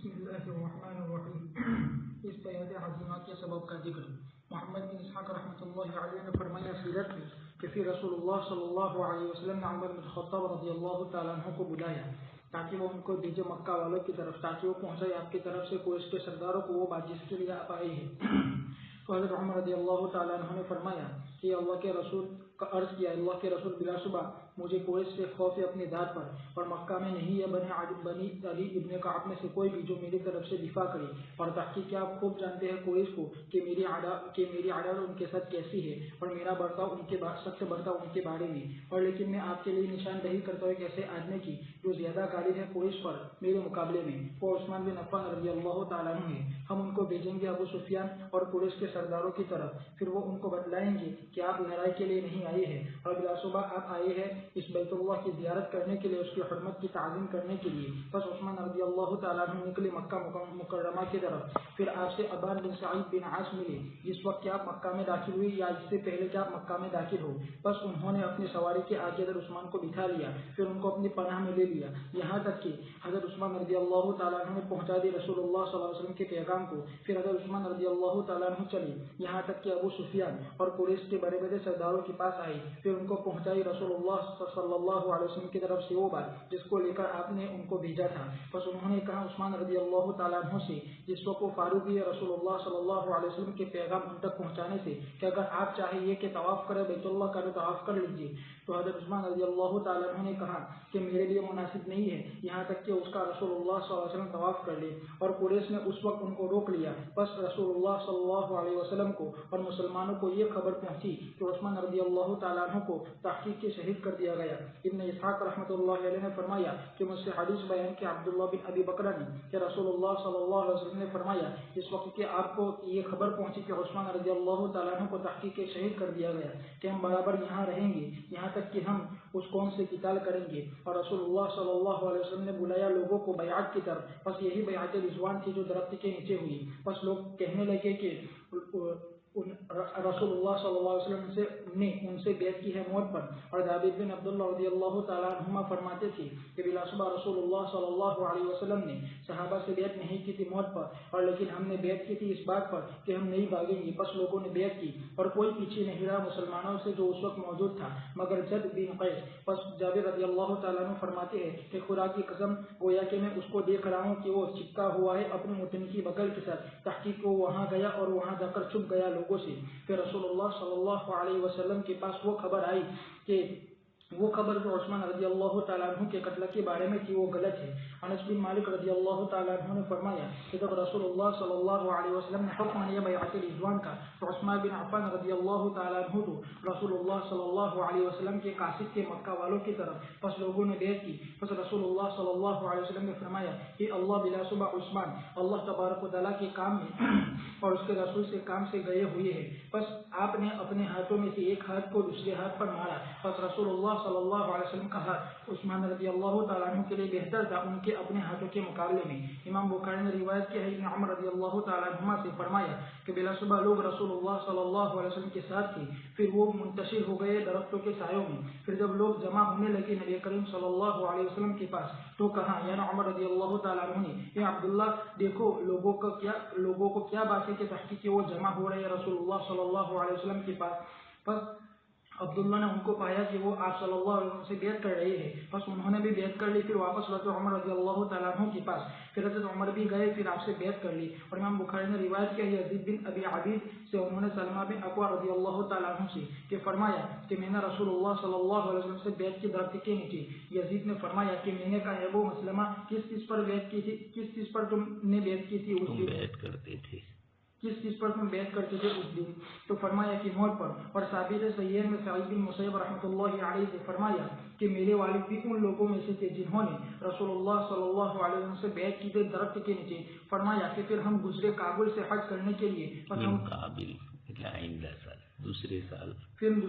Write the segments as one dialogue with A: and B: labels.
A: بسم اللہ الرحمن الرحیم. اس بیعت عظیمہ کے سبب کا ذکر. محمد بن اسحاق رحمۃ اللہ علیہ نے فرمایا سیرت میں کہ پھر رسول اللہ صلی اللہ علیہ وسلم نے عمر بن خطاب رضی اللہ تعالیٰ عنہ کو بلایا تاکہ وہ ان کو بھیجے مکہ والوں کی طرف، تاکہ وہ پہنچائے آپ کی طرف سے قریش کے سرداروں کو وہ بات جس کے لیے آپ آئے ہیں. تو حضرت عمر رضی اللہ تعالیٰ عنہ نے فرمایا کہ اللہ کے رسول کا عرض کیا، اللہ کے رسول بلا شبہ مجھے قریش سے خوف ہے اپنی ذات پر، اور مکہ میں نہیں ہے بنی علی ابن کعب میں سے کوئی بھی جو میری طرف سے دفاع کرے. اور تحقیق کیا آپ خوب جانتے ہیں قریش کو کہ میری عادت ان کے ساتھ کیسی ہے اور میرا برتاؤ ان کے سب سے برتاؤ ان کے بارے میں. اور لیکن میں آپ کے لیے نشاندہی کرتا ہوں ایک ایسے آدمی کی جو زیادہ غالب ہے قریش پر میرے مقابلے میں، وہ عثمان بن عفان رضی اللہ تعالیٰ عنہ ہے. ہم ان کو بھیجیں گے ابو سفیان اور قریش کے سرداروں کی طرف، پھر وہ ان کو بتلائیں گے کہ آپ لڑائی کے لیے نہیں آئے ہیں اور بلا شبہ آپ آئے ہیں اس بیت اللہ کی زیارت کرنے کے لیے، اس کی حرمت کی تعظیم کرنے کے لیے. بس عثمان رضی اللہ تعالیٰ عنہ نکلے مکہ مکرمہ کی طرف. پھر آپ سے ابان بن سعید بن عاص ملے جس وقت کہ آپ مکہ میں داخل ہوئی یا اس سے پہلے کہ آپ مکہ میں داخل ہو. بس انہوں نے اپنی سواری کے آگے حضرت عثمان کو بٹھا لیا، پھر ان کو اپنی پناہ میں لے لیا، یہاں تک کہ حضرت عثمان رضی اللہ تعالیٰ عنہ نے پہنچا دی رسول اللہ صلی اللہ علیہ وسلم کے پیغام کو. پھر حضرت عثمان رضی اللہ تعالیٰ عنہ چلے یہاں تک کہ ابو سفیان اور قریش کے بڑے بڑے سرداروں کے پاس آئے، پھر ان کو پہنچائی رسول اللہ صلی اللہ علیہ وسلم کی طرف سے وہ بات جس کو لے کر آپ نے ان کو بھیجا تھا. بس انہوں نے کہا عثمان رضی اللہ تعالیٰ عنہ سے جس وقت وہ فاروق ہے رسول اللہ صلی اللہ علیہ وسلم کے پیغام ان تک پہنچانے سے کہ اگر آپ چاہیے کہ طواف کرے بیت اللہ کا طواف کر لیجیے. تو حضرت عثمان رضی اللہ تعالیٰ عنہ نے کہا کہ میرے لیے مناسب نہیں ہے یہاں تک کہ اس کا رسول اللہ صلی اللہ علیہ وسلم طواف کر لے. اور قریش نے اس وقت ان کو روک لیا. بس رسول اللہ صلی اللہ علیہ وسلم کو اور مسلمانوں کو یہ خبر پہنچی کہ عثمان رضی اللہ تعالیٰ عنہ کو تحقیق کے شہید کر دیا گیا. ابن اسحاق رحمۃ اللہ علیہ نے فرمایا کہ مجھ سے حدیث بیان کی عبداللہ بن ابی بکر نے کہ رسول اللہ صلی اللہ علیہ وسلم نے فرمایا اس وقت کہ آپ کو یہ خبر پہنچی کہ عثمان رضی اللہ تعالیٰ عنہ کو تحقیق کے شہید کر دیا گیا کہ ہم برابر یہاں رہیں گے یہاں تک کہ ہم اس قوم سے قتال کریں گے. اور رسول اللہ صلی اللہ علیہ وسلم نے بلایا لوگوں کو بیعت کی طرف. بس یہی بیعت رضوان تھی جو درخت کے نیچے ہوئی. بس لوگ کہنے لگے کہ رسول اللہ صلی اللہ علیہ وسلم نے ان سے بیعت کی ہے موت پر. اور جابر بن عبداللہ رضی اللہ تعالیٰ عنہما فرماتے تھے کہ بلا شبہ رسول اللہ صلی اللہ علیہ وسلم نے صحابہ سے بیعت نہیں کی تھی موت پر، اور لیکن ہم نے بیعت کی تھی اس بات پر کہ ہم نہیں بھاگیں گے. بس لوگوں نے بیعت کی اور کوئی پیچھے نہیں رہا مسلمانوں سے جو اس وقت موجود تھا مگر جد بن قیس. بس جابر رضی اللہ تعالیٰ عنہ فرماتے ہیں کہ خدا کی قسم گویا کہ میں اس کو دیکھ رہا ہوں کہ وہ چپکا ہوا ہے اپنے متن کی بغل کے ساتھ. تحقیق وہ وہاں گیا اور وہاں جا کر چھپ گیا لوگوں سے. پھر رسول اللہ صلی اللہ علیہ وسلم کے پاس وہ خبر آئی کہ وہ خبر جو عثمان رضی اللہ تعالیٰ عنہ کے قتل کے بارے میں تھی وہ غلط ہے. انس بن مالک رضی اللہ تعالیٰ عنہ نے فرمایا کہ جب رسول اللہ صلی اللہ علیہ وسلم نے حکم دیا بیعت رضوان کا تو عثمان بن عفان رضی اللہ تعالیٰ عنہ تو رسول اللہ صلی اللہ علیہ وسلم کے قاصد کے مکہ والوں کی طرف. بس لوگوں نے بیعت کی. بس رسول اللہ صلی اللہ علیہ وسلم نے فرمایا کہ اللہ بلا شبہ عثمان اللہ تبارک و تعالیٰ کے کام میں اور اس کے رسول سے کام سے گئے ہوئے ہیں. بس آپ نے اپنے ہاتھوں میں سے ایک ہاتھ کو دوسرے ہاتھ پر مارا. بس رسول اللہ صلی اللہ علیہ وسلم کا ہاتھ عثمان رضی اللہ تعالیٰ عنہ کے لیے بہتر تھا ان کے اپنے ہاتھوں کے مقابلے میں. امام بخاری نے روایت کی ہے ابن عمر رضی اللہ تعالیٰ عنہما سے فرمایا کہ بلا شبہ لوگ رسول اللہ صلی اللہ علیہ وسلم کے ساتھ تھے، پھر وہ منتشر ہو گئے درختوں کے سایوں میں. پھر جب لوگ جمع ہونے لگے نبی کریم صلی اللہ علیہ وسلم کے پاس تو کہا یعنی عمر رضی اللہ تعالیٰ عنہ نے اے عبداللہ دیکھو لوگوں کو کیا بات ہے کہ تحقیق وہ جمع ہو رہے ہیں رسول اللہ صلی اللہ علیہ وسلم کے پاس. بس عبداللہ نے ان کو پایا کہ وہ آپ صلی اللہ علیہ وسلم سے بیعت کر رہے ہیں. بس انہوں نے بھی بیعت کر لی. پھر واپس لوٹے عمر رضی اللہ تعالیٰ عنہ کے پاس. پھر حضرت عمر بھی گئے پھر آپ سے بیعت کر لی. اور امام بخاری نے روایت کیا یزید بن ابی عبید سے انہوں نے سلمہ بن اکوع رضی اللہ تعالیٰ عنہ سے کہ فرمایا کہ میں نے رسول اللہ صلی اللہ علیہ وسلم سے بیعت کی درخت کے نیچے. یزید نے فرمایا کہ میں نے کہا ہے وہ مسلمہ کس چیز پر بیعت کی تھی، کس چیز پر تم نے بیعت کی تھی اس دن بیعت کرتے تھے، کس چیز پر تم بیعت کرتے تھے اس دن؟ تو فرمایا کہ موت پر. اور ثابت صحیح میں سعید بن مسیب رحمۃ اللہ علیہ سے فرمایا کہ میرے والد بھی ان لوگوں میں سے تھے جنہوں نے رسول اللہ صلی اللہ علیہ وسلم سے بیعت کی تھی درخت کے نیچے. فرمایا کہ پھر ہم گزرے کابل سے حج کرنے کے لیے. پھر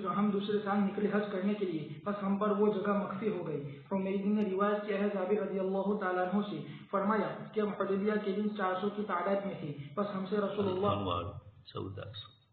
A: ہم دوسرے سال نکلے حج کرنے کے لیے. بس ہم پر وہ جگہ مخفی ہو گئی. تو میری دن نے روایت کیا ہے جابر رضی اللہ تعالیٰ عنہ سے فرمایا کہ ہم حدیبیہ کے دن 400 کی تعداد میں تھے. بس ہم سے رسول اللہ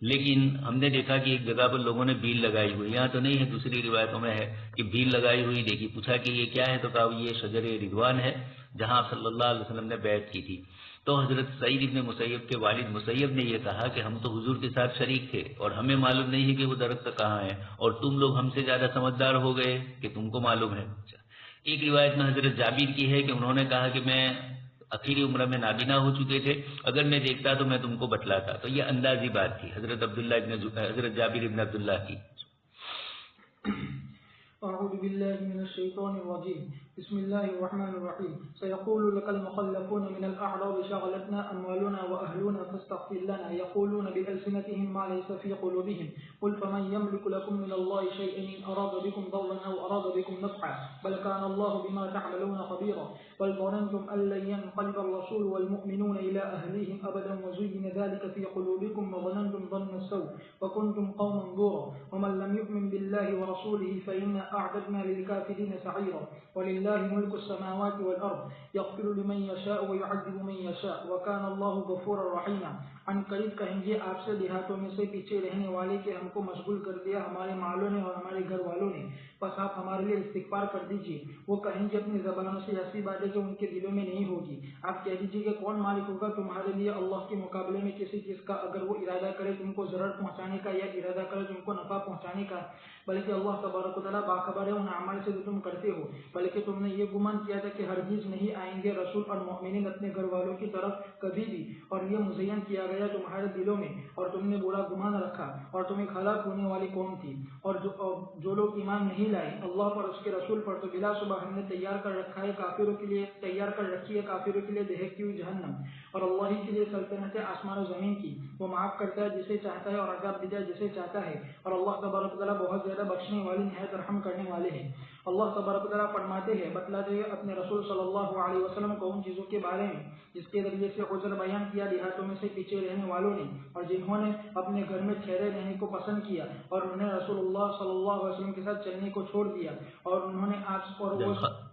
B: لیکن ہم نے دیکھا کہ ایک جگہ پر لوگوں نے بیل لگائی ہوئی، یہاں تو نہیں ہے، دوسری روایتوں میں ہے کہ بیل لگائی ہوئی دیکھی، پوچھا کہ یہ کیا ہے، تو کہا یہ شجر رضوان ہے جہاں صلی اللہ علیہ وسلم نے بیعت کی تھی۔ تو حضرت سعید ابن مسیب کے والد مسیب نے یہ کہا کہ ہم تو حضور کے ساتھ شریک تھے اور ہمیں معلوم نہیں ہے کہ وہ درخت کہاں ہے، اور تم لوگ ہم سے زیادہ سمجھدار ہو گئے کہ تم کو معلوم ہے۔ ایک روایت میں حضرت جابر کی ہے کہ انہوں نے کہا کہ میں اخیری عمرہ میں نابینا ہو چکے تھے، اگر میں دیکھتا تو میں تم کو بتلاتا۔ تو یہ اندازی بات تھی حضرت جابر ابن عبداللہ کی۔
A: أعوذ بالله من الشيطان الرجيم. بسم الله الرحمن الرحيم. سيقول لك المخلفون من الأعراب شغلتنا أموالنا وأهلنا فاستغفر لنا يقولون بألسنتهم ما ليس في قلوبهم قل فمن يملك لكم من الله شيئا إن أراد بكم ضرا أو أراد بكم نفعا بل كان الله بما تعملون خبيرا بل ظننتم أن لن ينقلب الرسول والمؤمنون إلى أهليهم أبدا وزين ذلك في قلوبكم وظننتم ظن السوء وكنتم قوما بورا ومن لم يؤمن بالله ورسوله فإنا أعددنا للكافرين سعيرا ولله ملك السماوات والأرض يغفر لمن يشاء ويعذب من يشاء وكان الله غفورا رحيما. ان قریب کہیں گے آپ سے دیہاتوں میں سے پیچھے رہنے والے کہ ہم کو مشغول کر دیا ہمارے مالوں نے اور ہمارے گھر والوں نے، بس آپ ہمارے لیے استغفار کر دیجیے۔ وہ کہیں گے اپنی زبانوں سے ایسی باتیں جو ان کے دلوں میں نہیں ہوگی۔ آپ کہہ دیجیے کہ کون مالک ہوگا تمہارے لیے اللہ کے مقابلے میں کسی چیز کا، اگر وہ ارادہ کرے تم کو ضرر پہنچانے کا یا ارادہ کرے تم کو نفع پہنچانے کا، بلکہ اللہ تبارک و تعالیٰ باخبر ہے ان اعمال سے جو تم کرتے ہو۔ بلکہ تم نے یہ گمان کیا تھا کہ ہرگز نہیں آئیں گے رسول اور مومنین اپنے گھر والوں کی طرف کبھی بھی، اور یہ مزین کیا گیا تمہارے دلوں میں اور تم نے برا گمان رکھا، اور تمہیں ہلاک ہونے والی قوم تھی۔ اور جو لوگ ایمان نہیں لائے اللہ پر اس کے رسول پر، تو بلا شبہ ہم نے تیار کر رکھا ہے کافروں کے لیے، تیار کر رکھی ہے کافروں کے لیے دہکتی ہوئی جہنم، اور اللہ ہی کے لیے سلطنت ہے آسمان و زمین کی، وہ معاف کرتا ہے جسے چاہتا ہے اور عذاب دیتا ہے جسے چاہتا ہے، اور اللہ تبارک و تعالیٰ بہت زیادہ بخشنے والی نہایت رحم کرنے والے ہیں۔ اللہ تبارک و تعالیٰ فرماتے ہیں، بتلاتے ہیں اپنے رسول صلی اللہ علیہ وسلم کو ان چیزوں کے بارے میں جس کے ذریعے سے عذر بیان کیا دیہاتوں میں سے پیچھے رہنے والوں نے، اور جنہوں نے اپنے گھر میں ٹھہرے رہنے کو پسند کیا اور انہوں نے رسول اللہ صلی اللہ علیہ وسلم کے ساتھ چلنے کو چھوڑ دیا، اور انہوں نے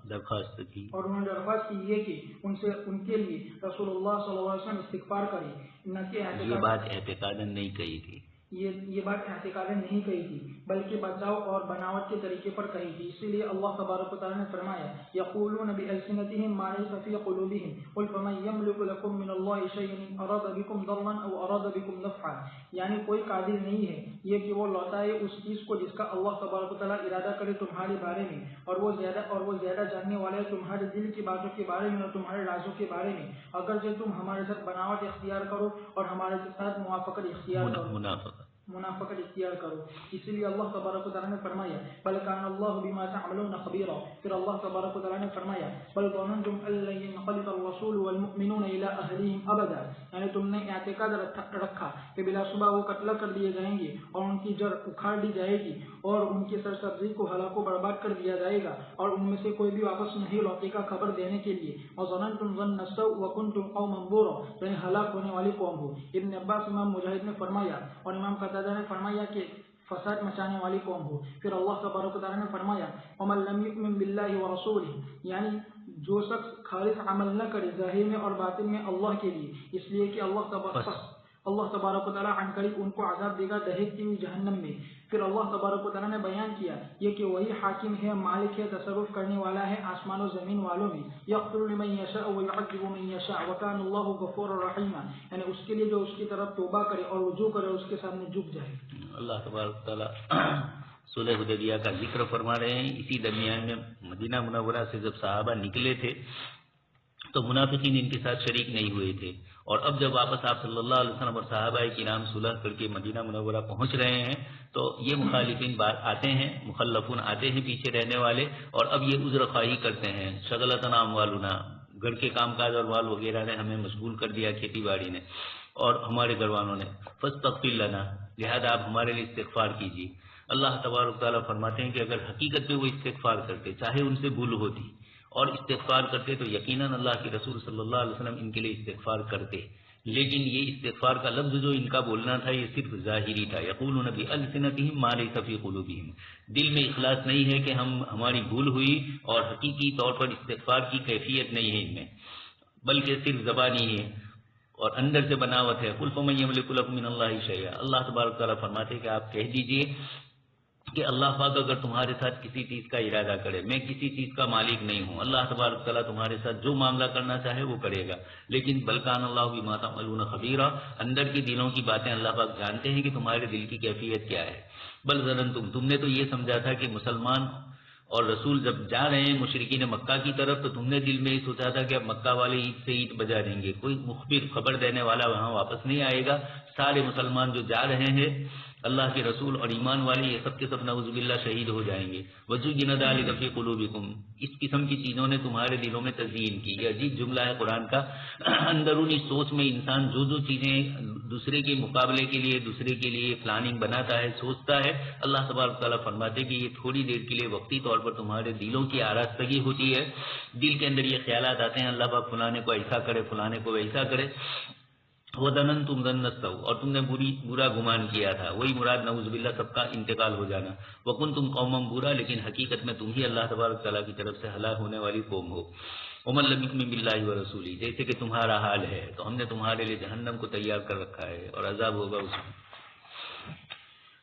A: درخواست کی ہے کہ ان کے لیے رسول اللہ صلی اللہ علیہ وسلم استغفار کرے، نہ کہ
B: یہ بات اعتقاداً نہیں کہی تھی،
A: یہ بات اعتقاداً نہیں کہی تھی بلکہ بچاؤ اور بناوٹ کے طریقے پر کہی تھی۔ اسی لیے اللہ تبارک و تعالیٰ نے فرمایا یقولون بألسنتهم ما ليس في قلوبهم قل فمن يملك لكم من الله شيئا إن أراد بكم ضرا أو أراد بكم نفعا، یعنی کوئی قادر نہیں ہے یہ کہ وہ لوٹائے اس چیز کو جس کا اللہ تبارک و تعالیٰ ارادہ کرے تمہارے بارے میں، اور وہ زیادہ جاننے والے تمہارے دل کی باتوں کے بارے میں اور تمہارے رازوں کے بارے میں، اگر جو تم ہمارے ساتھ بناوٹ اختیار کرو اور ہمارے ساتھ موافقت اختیار کرو، منافقت اختیار کرو۔ اسی لیے اللہ تبارک و تعالیٰ نے فرمایا بل کان اللہ بما تعملون خبیرا، پھر اللہ تبارک و تعالیٰ نے فرمایا بل ظننتم ان لن ينقلب الرسول والمؤمنون الى اهلهم ابدا، یعنی تم نے اعتقاد رکھا کہ بلا شبہ وہ قتل کر دیے جائیں گے اور ان کی جڑ اکھاڑ دی جائے گی اور ان کی سرسبزی کو ہلاک و برباد کر دیا جائے گا، اور ان میں سے کوئی بھی واپس نہیں لوٹے گا خبر دینے کے لیے، وظننتم ظن السوء وكنتم قوما بورا، یعنی ہلاک ہونے والی قوم ہو۔ ابن عباس امام مجاہد نے فرمایا اور امام قتادہ نے فرمایا کہ فساد مچانے والی قوم ہو۔ پھر اللہ تبارک و تعالیٰ نے فرمایا ومن لم یؤمن باللہ ورسولہ، یعنی جو شخص خالص عمل نہ کرے ظاہر میں اور باطن میں اللہ کے لیے، اس لیے کہ اللہ تبارک و تعالیٰ عن قریب ان کو عذاب دے گا دہکتی ہوئی جہنم میں۔ پھر اللہ تبارک و تعالیٰ نے بیان کیا یہ کہ وہی حاکم ہے، مالک ہے، تصرف کرنے والا ہے آسمان و زمین والوں میں، یغفر لمن یشاء ویعذب من یشاء وکان اللہ غفورا رحیما، یعنی اس کے لیے جو اس کی طرف توبہ کرے اور رجوع کرے اس کے سامنے جھک جائے۔
B: اللہ تبارک و تعالیٰ صلح حدیبیہ کا ذکر فرما رہے ہیں۔ اسی درمیان میں مدینہ منورہ سے جب صحابہ نکلے تھے تو منافقین ان کے ساتھ شریک نہیں ہوئے تھے، اور اب جب واپس آپ صلی اللہ علیہ وسلم اور صحابہ کرام صلح کر کے مدینہ منورہ پہنچ رہے ہیں تو یہ مخالفین آتے ہیں، مخلفون آتے ہیں پیچھے رہنے والے، اور اب یہ عذر خواہی کرتے ہیں شغلتنا اموالنا، گھر کے کام کاج اور مال وغیرہ نے ہمیں مشغول کر دیا، کھیتی باڑی نے اور ہمارے گھر والوں نے، فاستغفر لنا، لہذا آپ ہمارے لیے استغفار کیجیے۔ اللہ تبارک تعالیٰ فرماتے ہیں کہ اگر حقیقت میں وہ استغفار کرتے، چاہے ان سے بھول ہوتی اور استغفار کرتے، تو یقیناً اللہ کے رسول صلی اللہ علیہ وسلم ان کے لیے استغفار کرتے، لیکن یہ استغفار کا لفظ جو ان کا بولنا تھا یہ صرف ظاہری تھا، یقولون بألسنتہم ما لیس فی قلوبہم، دل میں اخلاص نہیں ہے کہ ہماری بھول ہوئی، اور حقیقی طور پر استغفار کی کیفیت نہیں ہے ان میں، بلکہ صرف زبانی ہے۔ اور اندر سے بناوٹ ہے. قل فمن یملک لکم من اللہ شیئا، اللہ تبارک تعالیٰ فرماتے کہ آپ کہہ دیجئے کہ اللہ پاک اگر تمہارے ساتھ کسی چیز کا ارادہ کرے، میں کسی چیز کا مالک نہیں ہوں، اللہ تبارک تعالیٰ تمہارے ساتھ جو معاملہ کرنا چاہے وہ کرے گا. لیکن بلکان اللہ بما تعملون خبیرا، اندر کی دلوں کی باتیں اللہ پاک جانتے ہیں کہ تمہارے دل کی کیفیت کیا ہے. بل ظننتم، تم نے تو یہ سمجھا تھا کہ مسلمان اور رسول جب جا رہے ہیں مشرکین مکہ کی طرف تو تم نے دل میں یہ سوچا تھا کہ اب مکہ والے عید سے عید بجا دیں گے، کوئی مخبر خبر دینے والا وہاں واپس نہیں آئے گا. سارے مسلمان جو جا رہے ہیں اللہ کے رسول اور ایمان والے یہ سب کے سب نعوذ باللہ شہید ہو جائیں گے. وزین ذلک فی قلوبکم، اس قسم کی چیزوں نے تمہارے دلوں میں تزیین کی. یہ عجیب جملہ ہے قرآن کا. اندرونی سوچ میں انسان جو چیزیں دوسرے کے مقابلے کے لیے دوسرے کے لیے پلاننگ بناتا ہے سوچتا ہے، اللہ تبارک تعالیٰ فرماتے کہ یہ تھوڑی دیر کے لیے وقتی طور پر تمہارے دلوں کی آراستگی ہوتی ہے. دل کے اندر یہ خیالات آتے ہیں اللہ پاک فلانے کو ایسا کرے فلانے کو ویسا کرے. وَظَنَنْتُمْ ظَنَّ السَّوْءِ، اور تم نے برا گمان کیا تھا، وہی مراد نعوذ باللہ سب کا انتقال ہو جانا. وَكُنْتُمْ قَوْمًا بُورًا، لیکن حقیقت میں تم ہی اللہ تبارک تعالیٰ کی طرف سے ہلاک ہونے والی قوم ہو. وَمَن لَّمْ يُؤْمِن بِاللَّهِ وَرَسُولِهِ، جیسے کہ تمہارا حال ہے تو ہم نے تمہارے لیے جہنم کو تیار کر رکھا ہے اور عذاب ہوگا اس میں.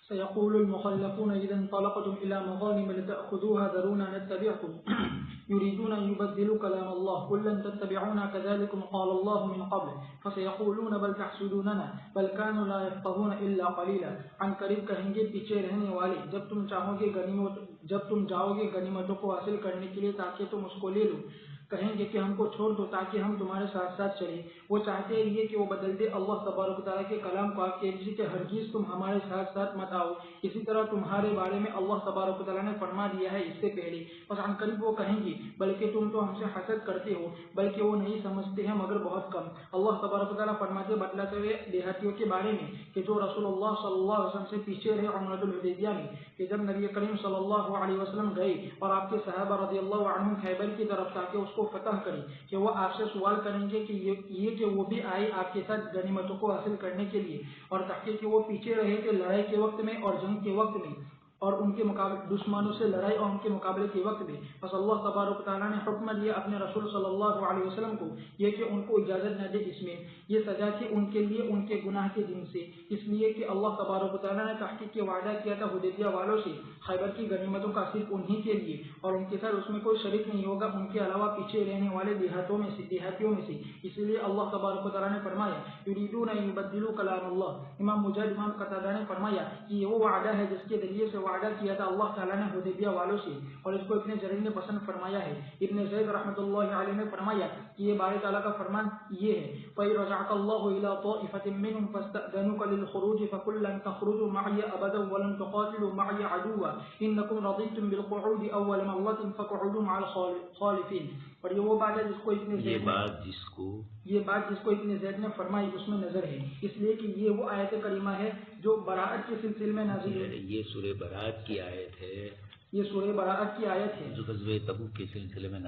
A: سيقول المخلفون إذا انطلقتم إلى مغانم لتأخذوها ذرونا نتبعكم يريدون أن يبدلوا كلام الله قل لن تتبعونا كذلكم قال الله من قبل فسيقولون بل تحسدوننا بل كانوا لا يفقهون إلا قليلا. عن قریب کہیں گے پیچھے رہنے والے، جب تم جاؤ گے غنیمتوں کو حاصل کرنے کے لیے تاکہ تم اس کو لے لو، کہیں گے کہ ہم کو چھوڑ دو تاکہ ہم تمہارے ساتھ ساتھ چلیں. وہ چاہتے ہیں یہ کہ وہ بدل دے اللہ تبارک و تعالیٰ کے کلام کو، آپ کہہ دیجیے کہ ہرگز تم ہمارے ساتھ ساتھ مت آؤ. اسی طرح تمہارے بارے میں اللہ تبارک و تعالیٰ نے فرما دیا ہے اس سے پہلے. بس عن قریب وہ کہیں گے بلکہ تم تو ہم سے حسد کرتے ہو، بلکہ وہ نہیں سمجھتے ہیں مگر بہت کم. اللہ تبارک و تعالیٰ فرماتے بتلاتے ہوئے دیہاتیوں کے بارے میں کہ جو رسول اللہ صلی اللہ علیہ وسلم سے پیچھے رہے عمرۃ الحدیبیہ میں، کہ جب نبی کریم صلی اللہ علیہ وسلم گئے اور آپ کے صحابہ رضی اللہ عنہم خیبر کی طرف تاکہ اس کو فتح کریں، کہ وہ آپ سے سوال کریں گے کہ یہ کہ وہ بھی آئے آپ کے ساتھ غنیمتوں کو حاصل کرنے کے لیے، اور تاکہ کہ وہ پیچھے رہے تھے لڑائی کے وقت میں اور جنگ کے وقت میں اور ان کے دشمنوں سے لڑائی اور ان کے مقابلے کے وقت میں. بس اللہ تبارک و تعالیٰ نے حکم دیا اپنے رسول صلی اللہ علیہ وسلم کو یہ کہ ان کو اجازت نہ دے اس میں، یہ سزا تھی ان کے لیے ان کے گناہ کے دن سے، اس لیے کہ اللہ تبارک و تعالیٰ نے تحقیق کے وعدہ کیا تھا حدیبیہ والوں سے خیبر کی غنیمتوں کا صرف انہی کے لیے اور ان کے ساتھ اس میں کوئی شریک نہیں ہوگا ان کے علاوہ پیچھے رہنے والے دیہاتیوں میں سے. اس لیے اللہ تبارک و تعالیٰ نے فرمایا یریدون ان یبدلوا کلام اللہ. امام مجاہد امام قتادہ نے فرمایا کہ یہ وہ وعدہ ہے جس کے ذریعے سے وعدہ کیا تھا اللہ تعالیٰ نے حدیبیہ والوں سے، اور اس کو ابن جریر نے پسند فرمایا ہے. ابن زید رحمۃ اللہ علیہ نے فرمایا کہ یہ باری تعالیٰ کا فرمان یہ ہے فَإِن رَجَعَكَ اللَّهُ إِلَىٰ طَائِفَةٍ مِّنْهُمْ فَاسْتَأْذَنُوكَ لِلْخُرُوجِ فَقُل لَّن تَخْرُجُوا مَعِيَ أَبَدًا وَلَن تُقَاتِلُوا مَعِيَ عَدُوًّا إِنَّكُمْ رَضِيتُم بِالْقُعُودِ أَوَّلَ مَرَّةٍ فَاقْعُدُوا مَعَ الْخَالِفِينَ. اور یہ وہ بات ہے جس کو ابن زید نے فرمائی اس میں نظر ہے، اس لیے کہ یہ وہ آیت کریمہ ہے جو براءت کے سلسلے میں نازل ہے.
B: یہ سورہ براءت کی آیت ہے،
A: یہ سورہ براءت کی آیت ہے
B: جو غزوہ تبوک کے سلسلے میں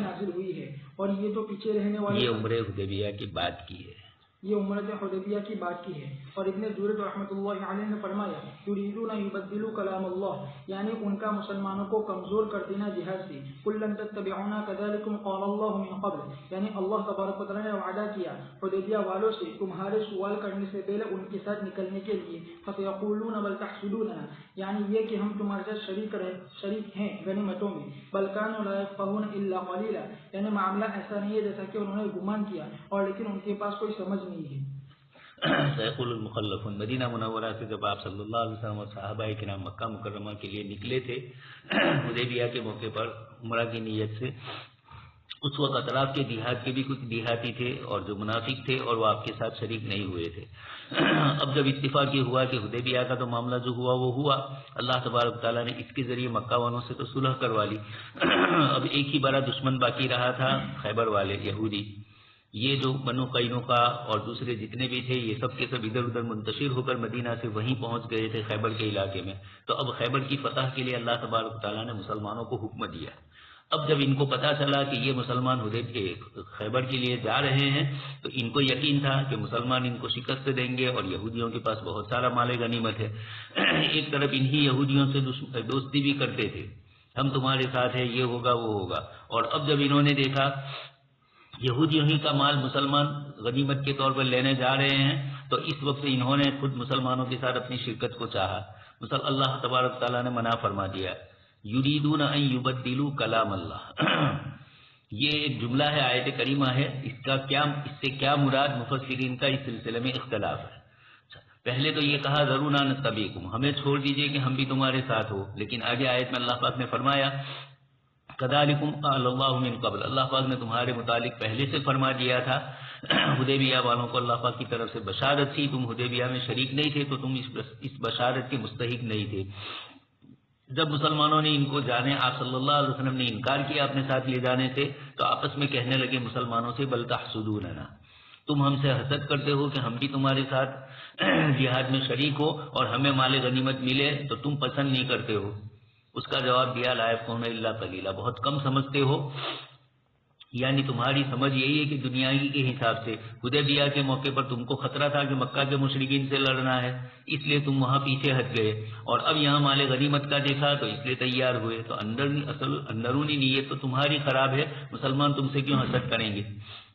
B: نازل ہوئی
A: ہے. اور یہ تو پیچھے رہنے والے
B: یہ عمرہ حدیبیہ کی بات کی ہے،
A: یہ عمرۃ حدیبیہ کی بات کی ہے. اور ابن جریر رحمۃ اللہ علیہ نے فرمایا یریدون ان یبدلوا کلام اللہ، یعنی ان کا مسلمانوں کو کمزور کر دینا جہاد سے. قل لن تتبعونا كذلكم قال الله من قبل، یعنی اللہ تبارک و تعالیٰ نے وعدہ کیا حدیبیہ والوں سے تمہارے سوال کرنے سے پہلے ان کے ساتھ نکلنے کے لیے. فسيقولون بل تحسدوننا، یعنی یہ کہ ہم تمہارے ساتھ شریک ہیں غنیمتوں میں. بل كانوا لا يفقهون الا قليلا، یعنی معاملہ ایسا نہیں ہے جیسا کہ انہوں نے گمان کیا اور لیکن ان کے پاس کوئی سمجھ نہیں ہے.
B: سيقول المخلفون، مدینہ منورہ سے جب آپ صلی اللہ علیہ وسلم اور صحابہ کرام مکہ مکرمہ کے لیے نکلے تھے حدیبیہ کے موقع پر عمرہ کی نیت سے، اس وقت اطراف کے دیہات کے بھی کچھ دیہاتی تھے اور جو منافق تھے اور وہ آپ کے ساتھ شریک نہیں ہوئے تھے. اب جب اتفاق یہ ہوا کہ حدیبیہ کا تو معاملہ جو ہوا وہ ہوا، اللہ تبارک تعالیٰ نے اس کے ذریعے مکہ والوں سے تو صلح کروا لی. اب ایک ہی بڑا دشمن باقی رہا تھا، خیبر والے یہودی. یہ جو بنو قینقاع اور دوسرے جتنے بھی تھے یہ سب کے سب ادھر ادھر منتشر ہو کر مدینہ سے وہیں پہنچ گئے تھے خیبر کے علاقے میں. تو اب خیبر کی فتح کے لیے اللہ تبارک تعالیٰ نے مسلمانوں کو حکم دیا. اب جب ان کو پتا چلا کہ یہ مسلمان خیبر کے لیے جا رہے ہیں تو ان کو یقین تھا کہ مسلمان ان کو شکست دیں گے اور یہودیوں کے پاس بہت سارا مال غنیمت ہے. ایک طرف انہی یہودیوں سے دوستی بھی کرتے تھے، ہم تمہارے ساتھ ہیں، یہ ہوگا وہ ہوگا. اور اب جب انہوں نے دیکھا یہودیوں ہی کا مال مسلمان غنیمت کے طور پر لینے جا رہے ہیں، تو اس وقت انہوں نے خود مسلمانوں کے ساتھ اپنی شرکت کو چاہا، اللہ تبارک تعالیٰ نے منع فرما دیا، یریدون ان یبدلوا کلام اللہ۔ یہ ایک جملہ ہے، آیت کریمہ ہے، اس سے کیا مراد، مفسرین کا اس سلسلے میں اختلاف ہے۔ پہلے تو یہ کہا ذرونا نتبعکم، ہمیں چھوڑ دیجئے کہ ہم بھی تمہارے ساتھ ہو، لیکن آگے آیت میں اللہ پاک نے فرمایا کذالکم قال اللہ من قبل، اللہ پاک نے تمہارے متعلق پہلے سے فرما دیا تھا۔ حدیبیہ والوں کو اللہ پاک کی طرف سے بشارت تھی، تم حدیبیہ میں شریک نہیں تھے تو تم اس بشارت کے مستحق نہیں تھے۔ جب مسلمانوں نے ان کو جانے، آپ صلی اللہ علیہ وسلم نے انکار کیا اپنے ساتھ لے جانے سے، تو آپس میں کہنے لگے مسلمانوں سے بل تحسدوننا، تم ہم سے حسد کرتے ہو کہ ہم بھی تمہارے ساتھ جہاد میں شریک ہو اور ہمیں مال غنیمت ملے تو تم پسند نہیں کرتے ہو۔ اس کا جواب دیا لا یفقهون الا قلیلا، بہت کم سمجھتے ہو، یعنی تمہاری سمجھ یہی ہے کہ دنیاوی کے حساب سے حدیبیہ کے موقع پر تم کو خطرہ تھا کہ مکہ کے مشرکین سے لڑنا ہے، اس لیے تم وہاں پیچھے ہٹ گئے، اور اب یہاں مال غنیمت کا دیکھا تو اس لیے تیار ہوئے، تو اندرونی نیت تو تمہاری خراب ہے، مسلمان تم سے کیوں حسد کریں گے۔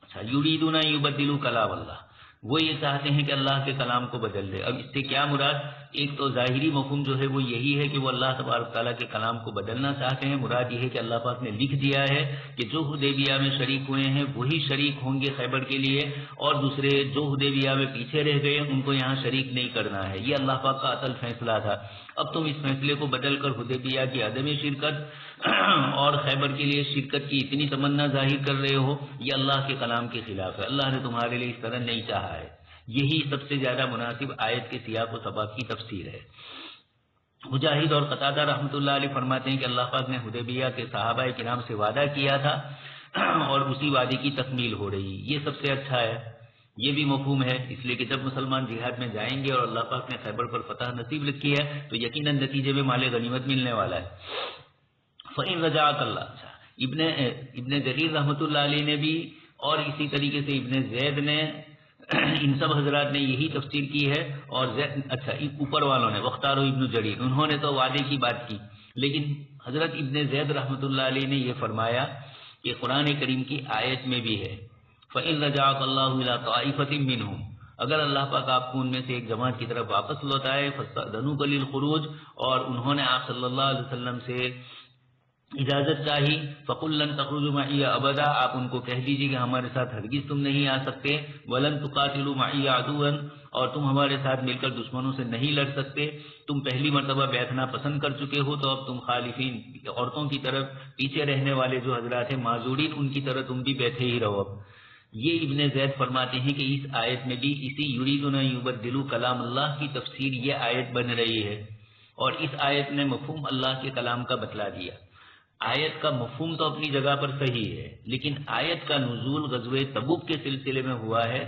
B: اچھا، یریدون ان یبدلوا کلام اللہ، وہ یہ چاہتے ہیں کہ اللہ کے کلام کو بدل دے۔ اب اس سے کیا مراد، ایک تو ظاہری مفہوم جو ہے وہ یہی ہے کہ وہ اللہ تبارک تعالیٰ کے کلام کو بدلنا چاہتے ہیں، مراد یہ ہے کہ اللہ پاک نے لکھ دیا ہے کہ جو حدیبیہ میں شریک ہوئے ہیں وہی شریک ہوں گے خیبر کے لیے، اور دوسرے جو حدیبیہ میں پیچھے رہ گئے ان کو یہاں شریک نہیں کرنا ہے، یہ اللہ پاک کا اصل فیصلہ تھا۔ اب تم اس فیصلے کو بدل کر حدیبیہ کی عدم شرکت اور خیبر کے لیے شرکت کی اتنی تمنا ظاہر کر رہے ہو، یہ اللہ کے کلام کے خلاف ہے، اللہ نے تمہارے لیے اس طرح نہیں چاہا ہے۔ یہی سب سے زیادہ مناسب آیت کے سیاق و سباق کی تفسیر ہے۔ مجاہد اور قتادہ رحمۃ اللہ علیہ فرماتے ہیں کہ اللہ پاک نے حدیبیہ کے صحابہ کرام سے وعدہ کیا تھا اور اسی وعدے کی تکمیل ہو رہی، یہ سب سے اچھا ہے۔ یہ بھی مفہوم ہے، اس لیے کہ جب مسلمان جہاد میں جائیں گے اور اللہ پاک نے خیبر پر فتح نصیب رکھی ہے تو یقیناً نتیجے میں مال غنیمت ملنے والا ہے۔ فَإِن رَجَعَكَ اللَّهُ، ابن جریر رحمۃ اللہ علیہ نے بھی اور اسی طریقے سے ابن زید نے، ان سب حضرات نے یہی تفسیر کی ہے، اور اچھا اوپر والوں نے وختارو ابن جریر، انہوں نے تو وعدے کی بات کی، لیکن حضرت ابن زید رحمۃ اللہ علیہ نے یہ فرمایا کہ قرآن کریم کی آیت میں بھی ہے فَإِن رَجَعَكَ اللَّهُ إِلَىٰ طَائِفَةٍ مِّنْهُمْ، اگر اللہ پاک آپ کو ان میں سے ایک جماعت کی طرف واپس لوٹائے، فَاسْتَأْذَنُوكَ لِلْخُرُوجِ، اور انہوں نے آپ صلی اللہ علیہ وسلم سے اجازت چاہی، فَقُل لَّن تَخْرُجُوا مَعِيَ أَبَدًا، آپ ان کو کہہ دیجیے کہ ہمارے ساتھ ہرگز تم نہیں آ سکتے، وَلَن تُقَاتِلُوا مَعِيَ عَدُوًّا، اور تم ہمارے ساتھ مل کر دشمنوں سے نہیں لڑ سکتے، تم پہلی مرتبہ بیٹھنا پسند کر چکے ہو تو اب تم خالفین عورتوں کی طرف پیچھے رہنے والے جو حضرات ہیں معذورین، ان کی طرح تم بھی بیٹھے ہی رہو۔ اب یہ ابن زید فرماتے ہیں کہ اس آیت میں بھی اسی یریدون ان یبدلوا کلام اللہ کی تفسیر یہ آیت بن رہی ہے، اور اس آیت نے مفہوم اللہ کے کلام کا بتلا دیا۔ آیت کا مفہوم تو اپنی جگہ پر صحیح ہے، لیکن آیت کا نزول غزوہ تبوک کے سلسلے میں ہوا ہے،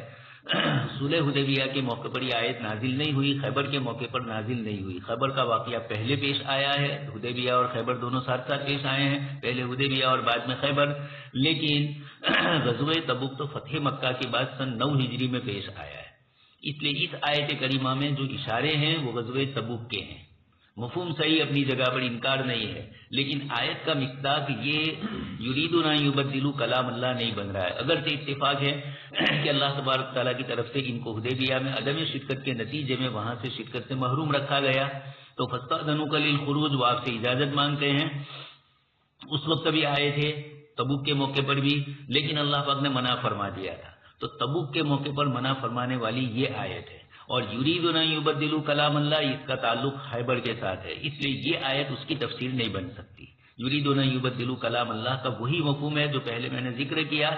B: صلح حدیبیہ کے موقع پر یہ آیت نازل نہیں ہوئی، خیبر کے موقع پر نازل نہیں ہوئی۔ خیبر کا واقعہ پہلے پیش آیا ہے، حدیبیہ اور خیبر دونوں ساتھ ساتھ پیش آئے ہیں، پہلے حدیبیہ اور بعد میں خیبر، لیکن غزوہ تبوک تو فتح مکہ کے بعد سن 9 ہجری میں پیش آیا ہے، اس لیے اس آیت کریمہ میں جو اشارے ہیں وہ غزوہ تبوک کے ہیں۔ مفہوم صحیح اپنی جگہ پر، انکار نہیں ہے، لیکن آیت کا مصداق یہ یریدون ان یبدلوا کلام اللہ نہیں بن رہا ہے۔ اگرچہ اتفاق ہے کہ اللہ تبارک تعالیٰ کی طرف سے ان کو حدیبیہ میں عدم شرکت کے نتیجے میں وہاں سے شرکت سے محروم رکھا گیا، تو فاستأذنوک للخروج، وہ آپ سے اجازت مانگتے ہیں، اس وقت بھی آئے تھے تبوک کے موقع پر بھی، لیکن اللہ پاک نے منع فرما دیا تھا، تو تبوک کے موقع پر منع فرمانے والی یہ آیت ہے، اور یریدون ان یبدلوا کلام اللہ اس کا تعلق خیبر کے ساتھ ہے، اس لیے یہ آیت اس کی تفسیر نہیں بن سکتی۔ یریدون ان یبدلوا کلام اللہ کا وہی مفہوم ہے جو پہلے میں نے ذکر کیا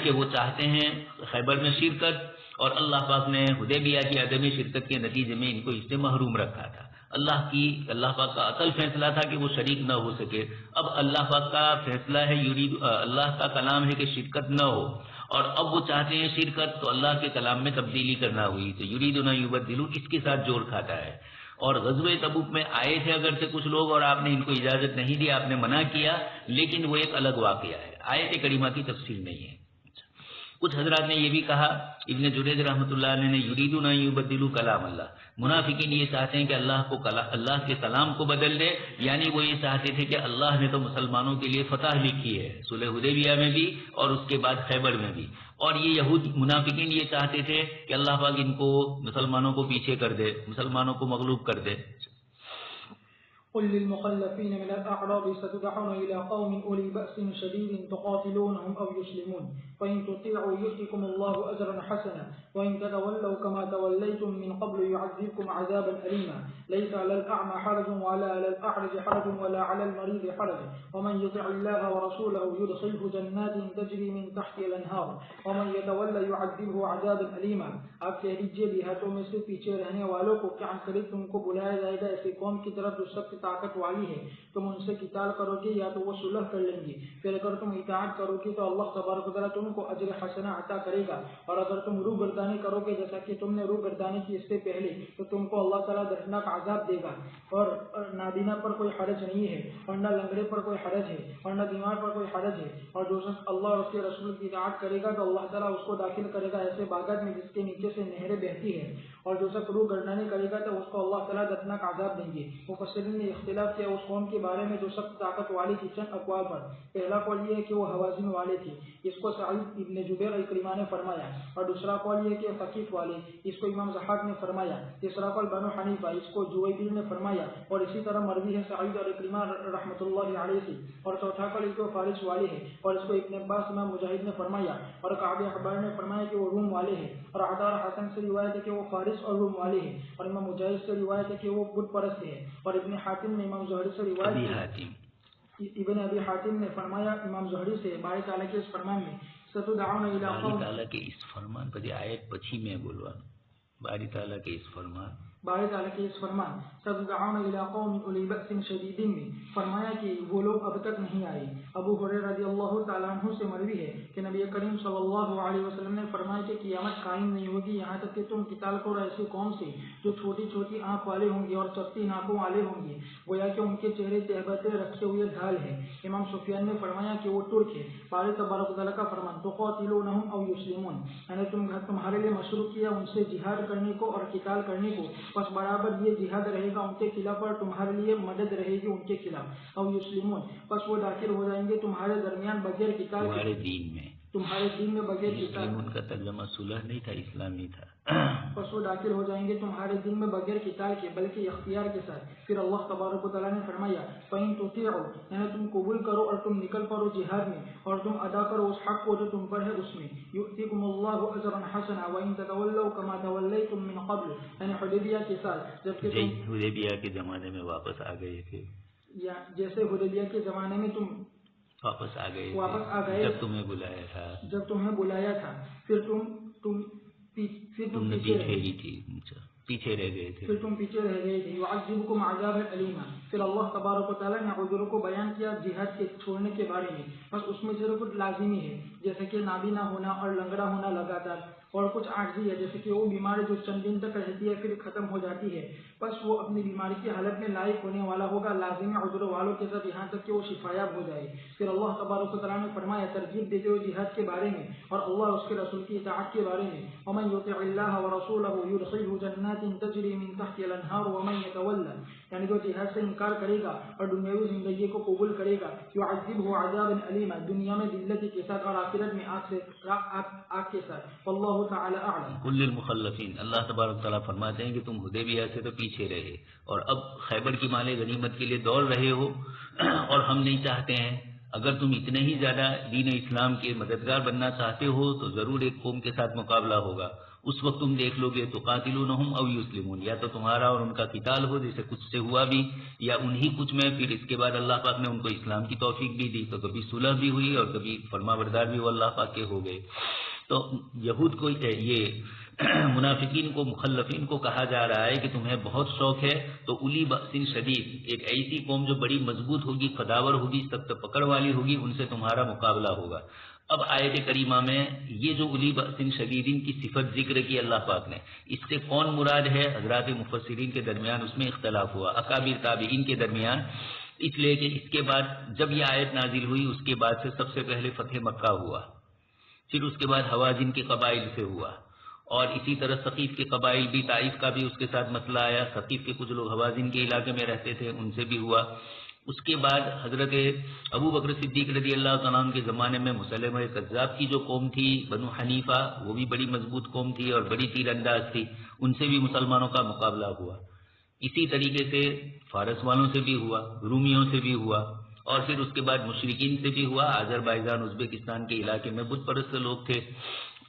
B: کہ وہ چاہتے ہیں خیبر میں شرکت، اور اللہ پاک نے حدیبیہ کی عدم شرکت کے نتیجے میں ان کو اس سے محروم رکھا تھا۔ اللہ پاک کا اصل فیصلہ تھا کہ وہ شریک نہ ہو سکے، اب اللہ پاک کا فیصلہ ہے، اللہ کا کلام ہے کہ شرکت نہ ہو، اور اب وہ چاہتے ہیں شرکت، تو اللہ کے کلام میں تبدیلی کرنا ہوئی، تو یریدون ان یبدلوا اس کے ساتھ جوڑ کھاتا ہے۔ اور غزوہ تبوک میں آئے تھے اگرچہ کچھ لوگ، اور آپ نے ان کو اجازت نہیں دی، آپ نے منع کیا، لیکن وہ ایک الگ واقعہ ہے، آیت کریمہ کی تفسیر نہیں ہے۔ کچھ حضرات نے یہ بھی کہا، ابن جریج رحمۃ اللہ علیہ نے، یریدون ان یبدلوا کلام اللہ، منافقین یہ چاہتے ہیں کہ اللہ کے کلام کو بدل دے، یعنی وہ یہ چاہتے تھے کہ اللہ نے تو مسلمانوں کے لیے فتح لکھی ہے صلح حدیبیہ میں بھی اور اس کے بعد خیبر میں بھی، اور یہ یہود منافقین یہ چاہتے تھے کہ اللہ پاک ان کو مسلمانوں کو پیچھے کر دے، مسلمانوں کو مغلوب کر دے۔
A: قل للمخلفين من الأعراب ستدعون إلى قوم أولي بأس شديد تقاتلونهم أو يسلمون فإن تطيعوا يؤتكم الله أجرا حسنا وإن تتولوا كما توليتم من قبل يعذبكم عذابا أليما ليس على الأعمى حرج ولا على الأعرج حرج ولا على المريض حرج ومن يطع الله ورسوله يدخله جنات تجري من تحتها الأنهار ومن يتولى يعذبه عذابا أليما۔ آپ کہہ دیجیے دیہاتوں میں سے پیچھے رہنے والوں کو کہ عنقریب تم کو بلایا جائے گا ایسی قوم کی طرف جو سخت طاقت والی ہے، تم ان سے قتال کرو گے یا تو وہ صلح کر لیں گے، پھر اگر تم اطاعت کرو گے تو اللہ تبارک و تعالیٰ تم کو اجر حسنہ عطا کرے گا، اور اگر تم روگردانی کرو گے جیسا کہ تم نے روگردانی کی اس سے پہلے تو تم کو اللہ تعالیٰ دردناک عذاب دے گا۔ اور نابینا پر کوئی حرج نہیں ہے اور نہ لنگڑے پر کوئی حرج ہے اور نہ بیمار پر کوئی حرج ہے، اور جو شخص اللہ اور اس کے رسول کی اطاعت کرے گا تو اللہ تعالیٰ اس کو داخل کرے گا ایسے باغات میں جس کے نیچے سے نہریں بہتی ہے، اور جو شخص روگردانی کرے گا تو اس کو اللہ تعالیٰ دردناک عذاب دیں گے۔ مفسرین نے اختلاف کیا اس قوم کے بارے میں جو سخت طاقت والی کی چند اقوال پر۔ پہلا قول یہ ہے کہ وہ حوازن والے تھے، اس کو سعید ابن جبیر اکرمہ نے فرمایا، اور دوسرا قول یہ کہ ثقیف والے، اس کو امام ضحاک نے فرمایا، تیسرا قول بنو حنیفہ، اس کو جویبیر نے فرمایا، اور اسی طرح مروی ہے سعید اور اکرمہ رحمۃ اللہ علیہ سے، اور چوتھا قول اس کو فارس والے ہے، اور اس کو ابن عباس امام مجاہد نے فرمایا، اور کعب احبار نے فرمایا کہ وہ روم والے ہیں، اور عطا حسن سے روایت ہے کہ وہ فارس اور روم والے ہیں، اور امام مجاہد سے روایت ہے کہ وہ بت پرست ہے، اور ابن حاتم نے امام زہری سے روایت ابن ابی حاتم نے فرمایا امام زہری سے باری تعالیٰ کے اس فرمان میں ستدعون الی قوم،
B: باری تعالیٰ کے اس فرمان پر آیت پچھی میں بولوا، باری تعالیٰ کے اس فرمان،
A: باری تعالیٰ کے اس فرمان ستدعون الی قوم اولی بأس شدید میں فرمایا کہ وہ لوگ اب تک نہیں آئے۔ ابو ہریرہ رضی اللہ تعالیٰ عنہ سے مروی ہے کہ نبی کریم صلی اللہ علیہ وسلم نے فرمایا کہ قیامت قائم نہیں ہوگی یہاں تک کہ تم قتال کرو ایسی قوم سے جو چھوٹی چھوٹی آنکھ والے ہوں گے اور چپٹی ناکوں والے ہوں گے، گویا کہ ان کے چہرے تہبتیں رکھے ہوئے ڈھال ہے۔ امام سفیان نے فرمایا کہ وہ ترک ہے۔ باری تبارک و تعالیٰ کا فرمان تقاتلونہم او یسلمون، یعنی تمہارے لیے مشروع کیا ان سے جہاد کرنے کو اور قتال کرنے کو، بس برابر یہ جہاد رہے گا ان کے خلاف اور تمہارے لیے مدد رہے گی ان کے خلاف، او یسلمون، بس وہ داخل ہو جائیں گے تمہارے درمیان بغیر قتال،
B: تمہارے دین میں،
A: تمہارے دین میں بغیر قتال،
B: ان کا ترجمہ صلح نہیں تھا، اسلامی تھا،
A: بس وہ داخل ہو جائیں گے تمہارے دین میں بغیر قتال کے بلکہ اختیار کے ساتھ۔ پھر اللہ تبارک و تعالیٰ نے فرمایا فَإِن تُطِيعُوا، یعنی تم قبول کرو اور تم نکل پڑو جہاد میں اور تم ادا کرو اس حق کو جو تم پر ہے اس میں، يُؤْتِكُمُ اللَّهُ أَجْرًا حَسَنًا وَإِن تَتَوَلَّوْا كَمَا تَوَلَّيْتُم مِّن قَبْلُ، یعنی حدیبیہ کے ساتھ جبکہ تم
B: حدیبیہ کے زمانے میں واپس آ گئے تھے،
A: یا جیسے حدیبیہ کے زمانے میں تم
B: واپس آ گئے
A: جب
B: تمہیں بلایا تھا،
A: پھر تم
B: نے پیچھے تھی، پیچھے رہ گئے تھے،
A: يعذبكم عذابا أليما۔ پھر اللہ تبارک و تعالیٰ نے عذر کو بیان کیا جہاد کے چھوڑنے کے بارے میں، بس اس میں صرف لازمی ہے جیسے کہ نابینا ہونا اور لنگڑا ہونا لگاتار، اور کچھ عاجزی ہے جیسے کہ وہ بیماری جو چند دن تک رہتی ہے پھر ختم ہو جاتی ہے، بس وہ اپنی بیماری کی حالت میں لائق ہونے والا ہوگا لازمی عذر والوں کے ساتھ یہاں تک کہ وہ شفایاب ہو جائے۔ پھر اللہ تبارک و تعالیٰ نے فرمایا ترغیب دیتے ہوئے جہاد کے بارے میں اور اللہ اور اس کے رسول کی اطاعت کے بارے میں، ومن يطع الله ورسوله يدخله جنات تجري من تحتها الانهار ومن يتولى، یعنی جو جہاد سے انکار کرے گا اور دنیاوی زندگی کو قبول کرے گا، يعذبه عذابا أليما، دنیا میں ذلت کے ساتھ اور آخرت میں آگ کے ساتھ، واللہ تعالی اعلم۔
B: کل المخلفین، اللہ تبارک تعالیٰ فرماتے ہیں کہ تم حدیبیہ سے تو پیچھے رہے اور اب خیبر کی مال غنیمت کے لیے دوڑ رہے ہو، اور ہم نہیں چاہتے ہیں، اگر تم اتنے ہی زیادہ دین اسلام کے مددگار بننا چاہتے ہو تو ضرور ایک قوم کے ساتھ مقابلہ ہوگا، اس وقت تم دیکھ لو گے تو قاتلونہم او یسلمون، یا تو تمہارا اور ان کا قتال ہو جیسے کچھ سے ہوا بھی، یا انہی کچھ میں پھر اس کے بعد اللہ پاک نے ان کو اسلام کی توفیق بھی دی، تو کبھی صلح بھی ہوئی اور کبھی فرما بردار بھی وہ اللہ پاک کے ہو گئے۔ تو یہود کو یہ منافقین کو مخلفین کو کہا جا رہا ہے کہ تمہیں بہت شوق ہے تو اولی بأس شدید، ایک ایسی قوم جو بڑی مضبوط ہوگی، قداور ہوگی، سخت پکڑ والی ہوگی، ان سے تمہارا مقابلہ ہوگا۔ اب آیت کریمہ میں یہ جو اولی بأس شدیدین کی صفت ذکر کی اللہ پاک نے، اس سے کون مراد ہے؟ حضرات مفسرین کے درمیان اس میں اختلاف ہوا، اکابر تابعین کے درمیان، اس لیے کہ اس کے بعد جب یہ آیت نازل ہوئی اس کے بعد سے سب سے پہلے فتح مکہ ہوا، پھر اس کے بعد حوازن کے قبائل سے ہوا، اور اسی طرح ثقیف کے قبائل بھی، طائف کا بھی اس کے ساتھ مسئلہ آیا، ثقیف کے کچھ لوگ حوازن کے علاقے میں رہتے تھے، ان سے بھی ہوا۔ اس کے بعد حضرت ابو بکر صدیق رضی اللہ تعالیٰ عنہ کے زمانے میں مسلمہ کذاب کی جو قوم تھی بنو حنیفہ، وہ بھی بڑی مضبوط قوم تھی اور بڑی تیر انداز تھی، ان سے بھی مسلمانوں کا مقابلہ ہوا۔ اسی طریقے سے فارس والوں سے بھی ہوا، رومیوں سے بھی ہوا، اور پھر اس کے بعد مشرکین سے بھی ہوا۔ آذربائیجان ازبکستان کے علاقے میں بت پرست لوگ تھے،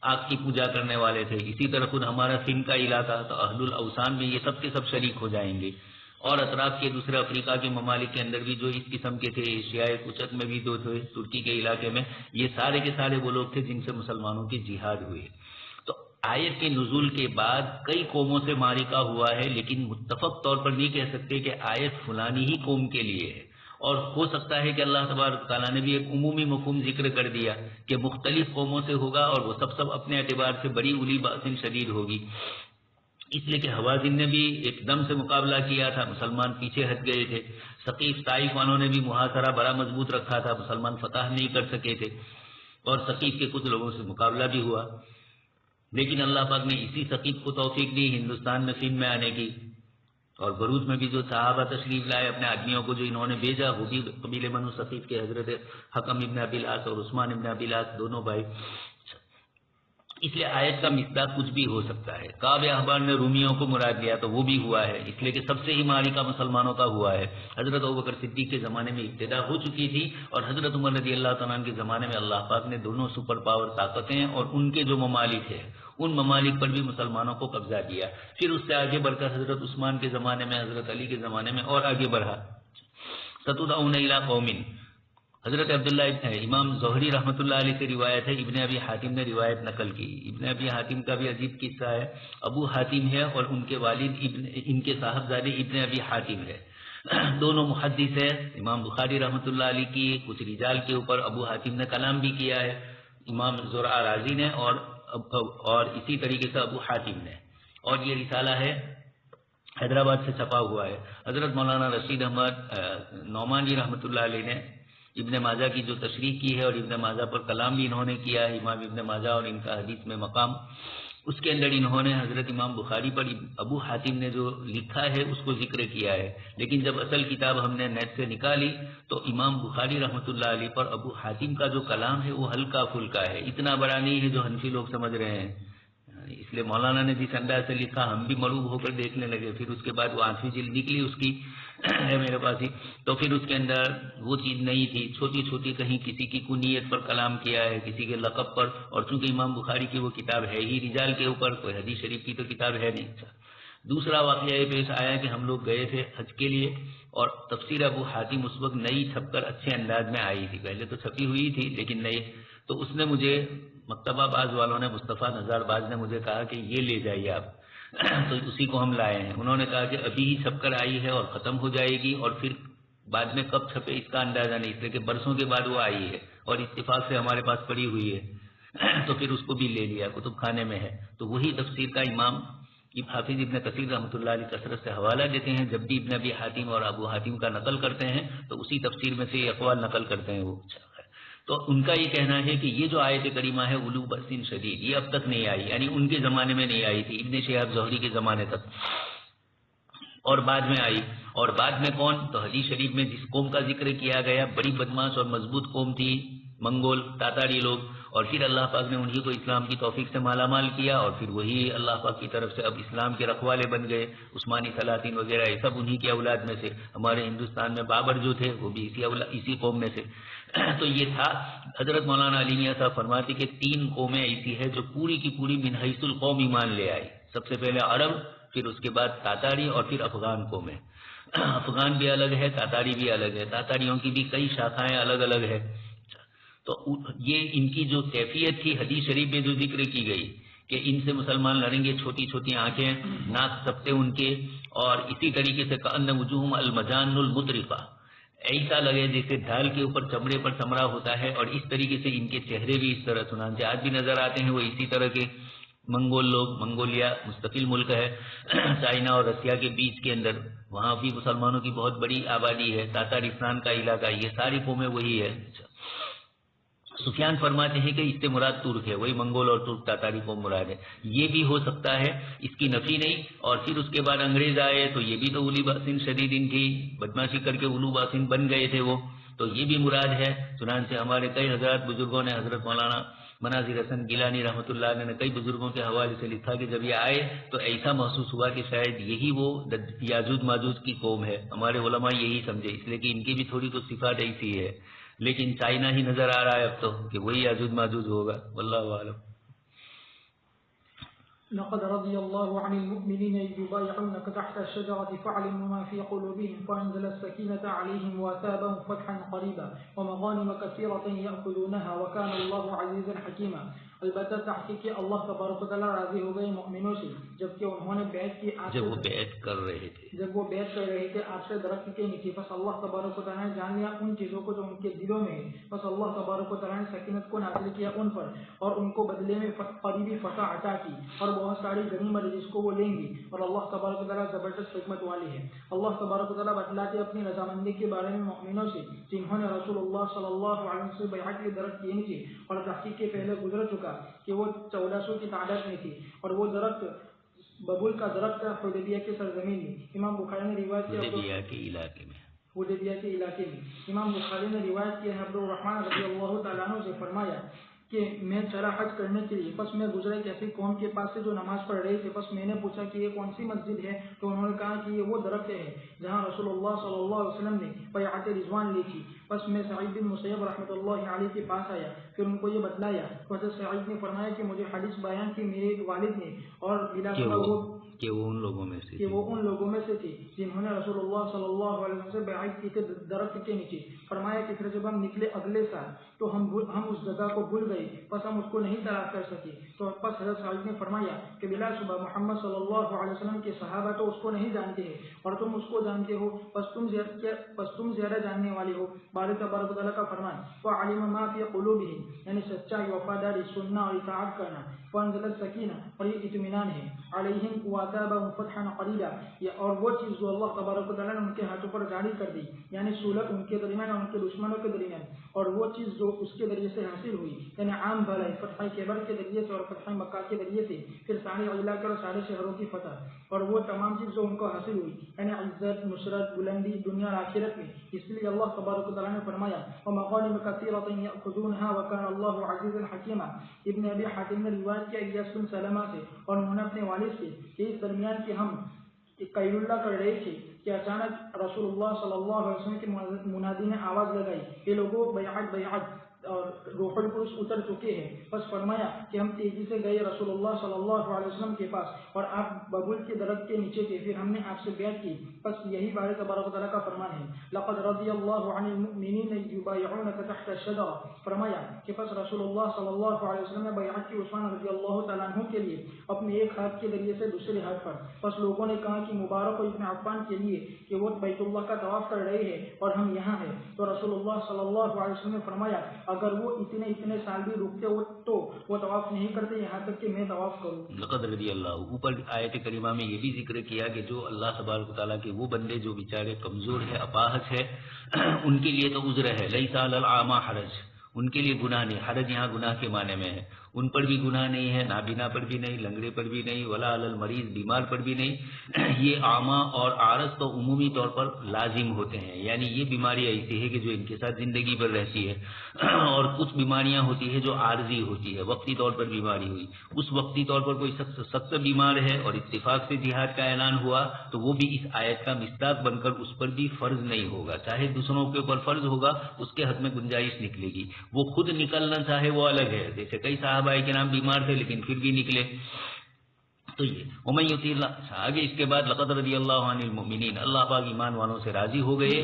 B: آگ کی پوجا کرنے والے تھے۔ اسی طرح خود ہمارا سندھ کا علاقہ تو اہل الاوثان میں یہ سب کے سب شریک ہو جائیں گے، اور اطراف کے دوسرے افریقہ کے ممالک کے اندر بھی جو اس قسم کے تھے، ایشیائے کچک میں بھی دو تھے، ترکی کے علاقے میں، یہ سارے کے سارے وہ لوگ تھے جن سے مسلمانوں کی جہاد ہوئی۔ تو آیت کے نزول کے بعد کئی قوموں سے معرکہ ہوا ہے، لیکن متفق طور پر نہیں کہہ سکتے کہ آیت فلانی ہی قوم کے لیے ہے، اور ہو سکتا ہے کہ اللہ تبارک تعالیٰ نے بھی ایک عمومی مفہوم ذکر کر دیا کہ مختلف قوموں سے ہوگا، اور وہ سب اپنے اعتبار سے بڑی اولی باطن شدید ہوگی، اس لیے کہ حوازن نے بھی ایک دم سے مقابلہ کیا تھا، مسلمان پیچھے ہٹ گئے تھے۔ ثقیف طائف والوں نے بھی محاصرہ بڑا مضبوط رکھا تھا، مسلمان فتح نہیں کر سکے تھے، اور ثقیف کے کچھ لوگوں سے مقابلہ بھی ہوا، لیکن اللہ پاک نے اسی ثقیف کو توفیق دی ہندوستان میں سندھ میں آنے کی، اور بروز میں بھی جو صحابہ تشریف لائے اپنے آدمیوں کو جو انہوں نے بھیجا، وہ بھی قبیلے بنو ثقیف کے حضرت حکم ابن ابی العاص اور عثمان ابن ابی العاص دونوں بھائی۔ اس لیے آیت کا مصداق کچھ بھی ہو سکتا ہے۔ کعب احبار نے رومیوں کو مراد لیا تو وہ بھی ہوا ہے، اس لیے کہ سب سے ہی معرکہ مسلمانوں کا ہوا ہے۔ حضرت ابوبکر صدیق کے زمانے میں ابتدا ہو چکی تھی، اور حضرت عمر رضی اللہ تعالیٰ عنہ کے زمانے میں اللہ پاک نے دونوں سپر پاور طاقتیں اور ان کے جو ممالک ہیں ان ممالک پر بھی مسلمانوں کو قبضہ کیا۔ پھر اس سے آگے بڑھ کر حضرت عثمان کے زمانے میں، حضرت علی کے زمانے میں اور آگے بڑھا۔ ستدعون الی قوم، حضرت عبداللہ امام زہری رحمۃ اللہ علیہ سے روایت ہے، ابن ابی حاتم نے روایت نقل کی۔ ابن ابی حاتم کا بھی عجیب قصہ ہے، ابو حاتم ہے اور ان کے والد ان کے صاحبزادے ابن ابی حاتم ہے، دونوں محدث ہے۔ امام بخاری رحمۃ اللہ علیہ کی کچھ رجال کے اوپر ابو حاتم نے کلام بھی کیا ہے، امام زرع رازی نے اور اسی طریقے سے ابو حاتم نے، اور یہ رسالہ ہے حیدرآباد سے چھپا ہوا ہے۔ حضرت مولانا رشید احمد نعمانی رحمۃ اللہ علیہ نے ابن ماجہ کی جو تشریح کی ہے، اور ابن ماجہ پر کلام بھی انہوں نے کیا ہے، امام ابن ماجہ اور ان کا حدیث میں مقام، اس کے اندر انہوں نے حضرت امام بخاری پر ابو حاتم نے جو لکھا ہے اس کو ذکر کیا ہے، لیکن جب اصل کتاب ہم نے نیٹ سے نکالی تو امام بخاری رحمۃ اللہ علیہ پر ابو حاتم کا جو کلام ہے وہ ہلکا پھلکا ہے، اتنا بڑا نہیں ہے جو حنفی لوگ سمجھ رہے ہیں۔ اس لیے مولانا نے جس انداز سے لکھا ہم بھی مروب ہو کر دیکھنے لگے، پھر اس کے بعد وہ 8ویں جلد نکلی اس کی ہے میرے پاس ہی، تو پھر اس کے اندر وہ چیز نہیں تھی، چھوٹی چھوٹی کہیں کسی کی کنیت پر کلام کیا ہے، کسی کے لقب پر، اور چونکہ امام بخاری کی وہ کتاب ہے ہی رجال کے اوپر، کوئی حدیث شریف کی تو کتاب ہے نہیں۔ دوسرا واقعہ یہ پیش آیا کہ ہم لوگ گئے تھے حج کے لیے، اور تفسیر ابو حاتم اس وقت نئی چھپ کر اچھے انداز میں آئی تھی، پہلے تو چھپی ہوئی تھی لیکن نئی، تو اس نے مجھے مکتبہ باز والوں نے، مصطفیٰ نزار باز نے مجھے کہا کہ یہ لے جائیے آپ، تو اسی کو ہم لائے ہیں۔ انہوں نے کہا کہ ابھی ہی چھپ کر آئی ہے اور ختم ہو جائے گی، اور پھر بعد میں کب چھپے اس کا اندازہ نہیں، اس لیے کہ برسوں کے بعد وہ آئی ہے اور اتفاق سے ہمارے پاس پڑی ہوئی ہے، تو پھر اس کو بھی لے لیا، کتب خانے میں ہے۔ تو وہی تفسیر کا امام حافظ ابن کثیر رحمۃ اللہ علیہ کثرت سے حوالہ دیتے ہیں، جب بھی ابن ابی حاتم اور ابو حاتم کا نقل کرتے ہیں تو اسی تفسیر میں سے یہ اقوال نقل کرتے ہیں وہ۔ تو ان کا یہ کہنا ہے کہ یہ جو آیت کریمہ ہے اولو بأس شدید، یہ اب تک نہیں آئی، یعنی ان کے زمانے میں نہیں آئی تھی، ابن شہاب زہری کے زمانے تک، اور بعد میں آئی۔ اور بعد میں کون؟ تو حدیث شریف میں جس قوم کا ذکر کیا گیا، بڑی بدماش اور مضبوط قوم تھی، منگول تاتاری لوگ، اور پھر اللہ پاک نے انہی کو اسلام کی توفیق سے مالا مال کیا، اور پھر وہی اللہ پاک کی طرف سے اب اسلام کے رکھوالے بن گئے، عثمانی سلاطین وغیرہ یہ سب انہی کی اولاد میں سے۔ ہمارے ہندوستان میں بابر جو تھے وہ بھی اسی قوم میں سے۔ تو یہ تھا، حضرت مولانا علی میاں صاحب فرماتے کہ 3 قومیں ایسی ہے جو پوری کی پوری من حیث القوم ایمان لے آئی، سب سے پہلے عرب، پھر اس کے بعد تاتاری، اور پھر افغان قومیں۔ افغان بھی الگ ہے، تاتاری بھی الگ ہے، تاتاریوں کی بھی کئی شاخائیں الگ الگ ہے۔ تو یہ ان کی جو کیفیت تھی حدیث شریف میں جو ذکر کی گئی کہ ان سے مسلمان لڑیں گے، چھوٹی چھوٹی آنکھیں، ناک سبتے ان کے، اور اسی طریقے سے کأن وجوہہم المجان المطرقہ، ایسا لگے جیسے ڈھال کے اوپر چمڑے پر چمڑا ہوتا ہے، اور اس طریقے سے ان کے چہرے بھی اس طرح، چنانچہ آج بھی نظر آتے ہیں وہ اسی طرح کے منگول لوگ۔ منگولیا مستقل ملک ہے چائنا اور رشیا کے بیچ کے اندر، وہاں بھی مسلمانوں کی بہت بڑی آبادی ہے، تاتارستان کا علاقہ، یہ ساری قومیں وہی ہے۔ سفیان فرماتے ہیں کہ اس سے مراد ترک ہے، وہی منگول اور ترک تاتاری قوم مراد ہے. یہ بھی ہو سکتا ہے، اس کی نفی نہیں. اور پھر اس کے بعد انگریز آئے تو یہ بھی تو اولی باسن شدیدین تھی، بدماشی کر کے اولو باسن بن گئے تھے وہ، تو یہ بھی مراد ہے. چنانچہ ہمارے کئی حضرات بزرگوں نے، حضرت مولانا مناظر حسن گیلانی رحمۃ اللہ علیہ نے کئی بزرگوں کے حوالے سے لکھا کہ جب یہ آئے تو ایسا محسوس ہوا کہ شاید یہی وہ یاجوج ماجوج کی قوم ہے. ہمارے علماء یہی سمجھے، اس لیے کہ ان کی بھی تھوڑی تو صفات ایسی ہے. لیکن چائنا ہی نظر آ رہا ہے اب تو کہ وہی یاجوج ماجوج ہوگا. واللہ اعلم.
A: لقد رضي الله عن المؤمنين إذ يبايعونك تحت الشجرة فعلموا ما في قلوبهم فأنزل السكينة عليهم وأثابهم فتحا قريبا ومغانم كثيرة يأخذونها وكان الله عزيزا حكيما. البتہ تحقیق کہ اللہ تبارک و تعالیٰ راضی ہو گئے مؤمنوں سے جبکہ انہوں نے بیعت کی،
B: جب وہ بیعت کر رہے تھے
A: آپ سے درخت کے نیچے. بس اللہ تبارک و تعالیٰ نے جان لیا ان چیزوں کو جو ان کے دلوں میں ہے. بس اللہ تبارک و تعالیٰ نے سکینت کو نازل کیا ان پر اور ان کو بدلے میں قریبی فتح عطا کی اور بہت ساری غنیمت جس کو وہ لیں گی. اور اللہ تبارک و تعالیٰ زبردست حکمت والی ہے. اللہ تبارک و تعالیٰ بتلاتے اپنی رضامندی کے بارے میں مؤمنوں سے جنہوں نے رسول اللہ صلی اللہ علیہ وسلم سے بیعت کی درخت کے نیچے. اور تحقیق کے پہلے گزر چکا کہ وہ 1400 کی تعداد میں تھی اور وہ درخت ببول کا درخت حدیبیہ کے سرزمین میں. امام بخاری نے روایت کیا حدیبیہ کے علاقے میں امام بخاری نے روایت کی ہے عبد الرحمن رضی اللہ تعالیٰ عنہ سے فرمایا کہ میں چلا حج کرنے کے لیے، پس میں گزرا ایک ایسی قوم کے پاس سے جو نماز پڑھ رہی تھی. پس میں نے پوچھا کہ یہ کون سی مسجد ہے، تو انہوں نے کہا کہ یہ وہ درخت ہے جہاں رسول اللہ صلی اللہ علیہ وسلم نے بیعت رضوان لی تھی. پس میں سعید بن مسیب رحمۃ اللہ علیہ کے پاس آیا، پھر ان کو یہ بتلایا. حضرت سعید نے فرمایا کہ مجھے حدیث بیان کی میرے والد نے اور بلا
B: کہ وہ ان لوگوں
A: میں سے تھے جنہوں نے رسول اللہ صلی اللہ علیہ وسلم سے بیعت کی تھی درخت کے نیچے. فرمایا کہ پھر جب ہم نکلے اگلے سال تو ہم اس جگہ کو بھول گئے، پس ہم اس کو نہیں تلاش کر سکے. تو پس حضرت سعید نے فرمایا کہ بلا صبح محمد صلی اللہ علیہ وسلم کے صحابہ تو اس کو نہیں جانتے ہیں اور تم اس کو جانتے ہو، پس تم زیادہ جاننے والے ہو. باری تبارک و تعالیٰ کا فرمان وعلم ما فی قلوبہم، یعنی سچائی، وفاداری، سننا اور اطاعت کرنا. فانزل السکینہ، اور یہ اطمینان ہے، علیہم واتابہم فتحا قریبا، اور وہ چیز جو اللہ تبارک و تعالیٰ نے ان کے ہاتھوں پر جاری کر دی، یعنی صلح ان کے درمیان اور ان کے دشمنوں کے درمیان، اور وہ چیز جو اس کے ذریعے سے حاصل ہوئی، یعنی عام بھلائی فتح خیبر کے ذریعے سے اور فتح مکہ کے ذریعے سے، پھر سارے علاقے اور سارے شہروں کی فتح، اور وہ تمام چیز جو ان کو حاصل ہوئی، یعنی عزت، نصرت، بلندی دنیا اور آخرت میں. اس لیے اللہ تبارک و تعالیٰ نے فرمایا ومغانم کثیرۃ یأخذونها وکان اللہ عزیزا حکیما. ابن ابی حاتم نے روایت کیا الیاس بن سلمہ سے اور انہوں نے اپنے والد سے کہ اس درمیان کہ ہم قیل اللہ کر رہے تھے کہ اچانک رسول اللہ صلی اللہ علیہ وسلم کے منادی نے آواز لگائی کہ لوگوں بیعت اور روح القدس اتر چکے ہیں. بس فرمایا کہ ہم تیزی سے گئے رسول اللہ صلی اللہ علیہ وسلم کے پاس اور آپ ببول کے درخت کے نیچے تھے، پھر ہم نے آپ سے بیعت کی. بس یہی باری تبارک و تعالیٰ کا فرمان ہے لقد رضی اللہ عن المؤمنین یبایعونک تحت الشجرہ. فرمایا کہ پس رسول اللہ صلی اللہ علیہ وسلم نے بیعت کی عثمان رضی اللہ تعالیٰ عنہ کے لیے اپنے ایک ہاتھ کے ذریعے سے دوسرے ہاتھ پر. بس لوگوں نے کہا کہ مبارک ہو ابن عفان کے لیے کہ وہ بیت اللہ کا طواف کر رہے ہیں اور ہم یہاں ہیں. تو رسول اللہ صلی اللہ علیہ وسلم نے فرمایا اگر وہ اتنے سال بھی رکتے ہو تو وہ طواف نہیں کرتے یہاں تک کہ میں طواف کروں.
B: لقد رضی اللہ، اوپر آیت کریمہ میں یہ بھی ذکر کیا کہ جو اللہ تبارک و تعالیٰ کے وہ بندے جو بیچارے کمزور ہے، اپاہج ہے، ان کے لیے تو عذر ہے. لیس علی الاعمی حرج، ان کے لیے گناہ نہیں. حرج یہاں گناہ کے معنی میں ہے. ان پر بھی گناہ نہیں ہے، نابینا پر بھی نہیں، لنگڑے پر بھی نہیں، ولا علی المریض، بیمار پر بھی نہیں. یہ اعمیٰ اور عارض تو عمومی طور پر لازم ہوتے ہیں، یعنی یہ بیماری ایسی ہے کہ جو ان کے ساتھ زندگی بھر رہتی ہے. اور کچھ بیماریاں ہوتی ہے جو عارضی ہوتی ہے، وقتی طور پر بیماری ہوئی، اس وقتی طور پر کوئی سخت بیمار ہے اور اتفاق سے جہاد کا اعلان ہوا تو وہ بھی اس آیت کا مصداق بن کر اس پر بھی فرض نہیں ہوگا. چاہے دوسروں کے اوپر فرض ہوگا، اس کے حد میں گنجائش نکلے گی. وہ خود نکلنا چاہے وہ الگ ہے، جیسے کئی صحابہ کے نام بیمار تھے لیکن پھر بھی نکلے. تو یہ ومن یطیع اللہ، آگے اس کے بعد لقد رضی اللہ عن المؤمنین، اللہ پاک ایمان والوں سے راضی ہو گئے.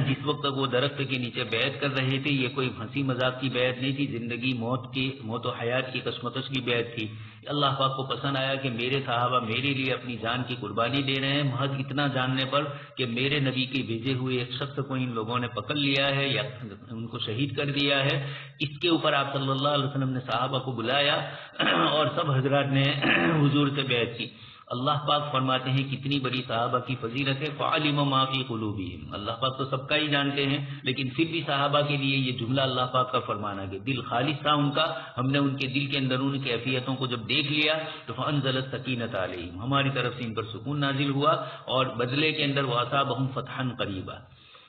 B: جس وقت تک وہ درخت کے نیچے بیعت کر رہے تھے یہ کوئی ہنسی مذاق کی بیعت نہیں تھی، زندگی موت و حیات کی کشمکش کی بیعت تھی. اللہ پاک کو پسند آیا کہ میرے صحابہ میرے لیے اپنی جان کی قربانی دے رہے ہیں، محض اتنا جاننے پر کہ میرے نبی کے بھیجے ہوئے ایک شخص کو ان لوگوں نے پکڑ لیا ہے یا ان کو شہید کر دیا ہے. اس کے اوپر آپ صلی اللہ علیہ وسلم نے صحابہ کو بلایا اور سب حضرات نے حضور سے بیعت کی. اللہ پاک فرماتے ہیں کتنی بڑی صحابہ کی فضیلت ہے، فعلم ما فی قلوبہم، اللہ پاک تو سب کا ہی جانتے ہیں، لیکن پھر بھی صحابہ کے لیے یہ جملہ اللہ پاک کا فرمانا کہ دل خالص تھا ان کا، ہم نے ان کے دل کے اندرون کیفیتوں کو جب دیکھ لیا تو فانزل السکینۃ علیہم، ہماری طرف سے ان پر سکون نازل ہوا اور بدلے کے اندر واصابہم فتحا قریبا،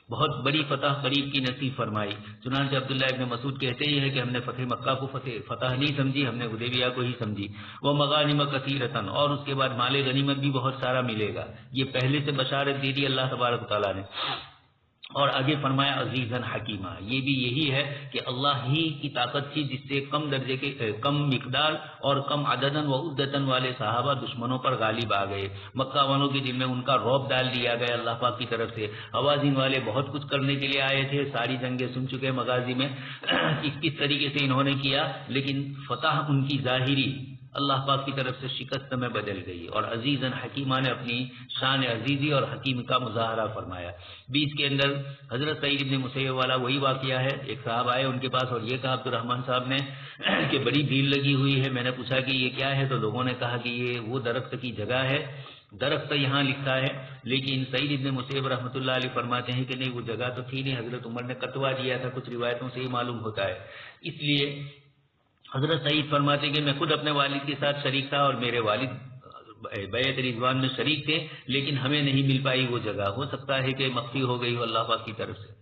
B: بہت بڑی فتح قریب کی نصیب فرمائی۔ چنانچہ عبداللہ ابن مسعود کہتے ہی ہے کہ ہم نے فتح مکہ کو فتح نہیں سمجھی، ہم نے حدیبیہ کو ہی سمجھی۔ وہ مغانم کثیرۃ، اور اس کے بعد مال غنیمت بھی بہت سارا ملے گا، یہ پہلے سے بشارت دے دی اللہ تبارک تعالیٰ نے۔ اور آگے فرمایا عزیزاً حکیمہ، یہ بھی یہی ہے کہ اللہ ہی کی طاقت تھی جس سے کم درجے کے کم مقدار اور کم عددن و عدتن والے صحابہ دشمنوں پر غالب آ گئے، مکہ والوں کے دل میں ان کا رعب ڈال دیا گیا اللہ پاک کی طرف سے۔ حوازن والے بہت کچھ کرنے کے لیے آئے تھے، ساری جنگیں سن چکے مغازی میں کس طریقے سے انہوں نے کیا، لیکن فتح ان کی ظاہری اللہ پاک کی طرف سے شکست میں بدل گئی، اور عزیزاً حکیمہ نے اپنی شان عزیزی اور حکیم کا مظاہرہ فرمایا۔ بیچ کے اندر حضرت سعید ابن مسیب والا وہی واقعہ ہے، ایک صاحب آئے ان کے پاس اور یہ کہا عبد الرحمن صاحب نے کہ بڑی بھیڑ لگی ہوئی ہے، میں نے پوچھا کہ یہ کیا ہے، تو لوگوں نے کہا کہ یہ وہ درخت کی جگہ ہے، درخت یہاں لکھا ہے، لیکن سعید ابن مسیب رحمۃ اللہ علیہ فرماتے ہیں کہ نہیں وہ جگہ تو تھی نہیں، حضرت عمر نے کتوا دیا تھا، کچھ روایتوں سے ہی معلوم ہوتا ہے۔ اس لیے حضرت سعید فرماتے ہیں کہ میں خود اپنے والد کے ساتھ شریک تھا اور میرے والد بیعت رضوان میں شریک تھے، لیکن ہمیں نہیں مل پائی وہ جگہ، ہو سکتا ہے کہ مخفی ہو گئی ہو اللہ پاک کی طرف سے۔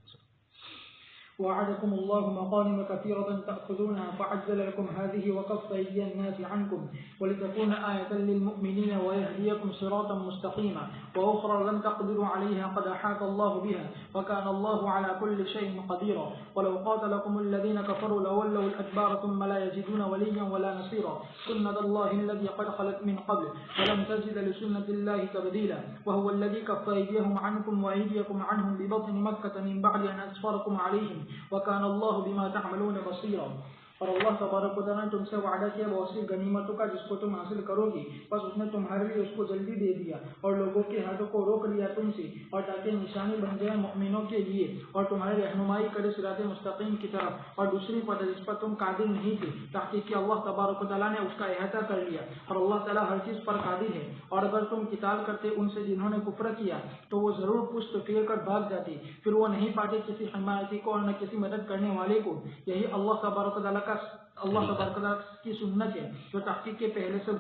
A: وعدكم الله مغانم كثيرة تأخذونها فعجل لكم هذه وكف أيدي الناس عنكم ولتكون آية للمؤمنين ويهديكم صراطا مستقيما وأخرى لم تقدروا عليها قد أحاط الله بها وكان الله على كل شيء قديرا ولو قاتلكم الذين كفروا لولوا الأدبار ثم لا يجدون وليا ولا نصيرا سنة الله الذي قد خلت من قبل ولم تجد لسنة الله تبديلا وهو الذي كف أيديهم عنكم وأيديكم عنهم ببطن مكة من بعد أن أسفركم عليهم وَكَانَ اللَّهُ بِمَا تَعْمَلُونَ بَصِيرًا۔ اور اللہ تبارک و تعالیٰ نے تم سے وعدہ کیا بہت سی غنیمتوں کا جس کو تم حاصل کرو گی، بس اس نے تمہارے لیے اس کو جلدی دے دیا اور لوگوں کے ہاتھوں کو روک لیا تم سے، اور تاکہ نشانی بن جائے مؤمنوں کے لیے اور تمہاری رہنمائی کرے صراط مستقیم کی طرف، اور دوسری بات جس پر تم قادر نہیں تھے تاکہ کہ اللہ تبارک و تعالیٰ نے اس کا احاطہ کر لیا، اور اللہ تعالیٰ ہر چیز پر قادر ہے۔ اور اگر تم قتال کرتے ان سے جنہوں نے کفر کیا تو وہ ضرور پشت پھیر کر بھاگ جاتے، پھر وہ نہیں پاتے کسی حمایتی کو اور نہ کسی مدد کرنے والے کو۔ یہی اللہ تبارک و تعالیٰ کی سنت ہے جو تحقیق کے پہلے سے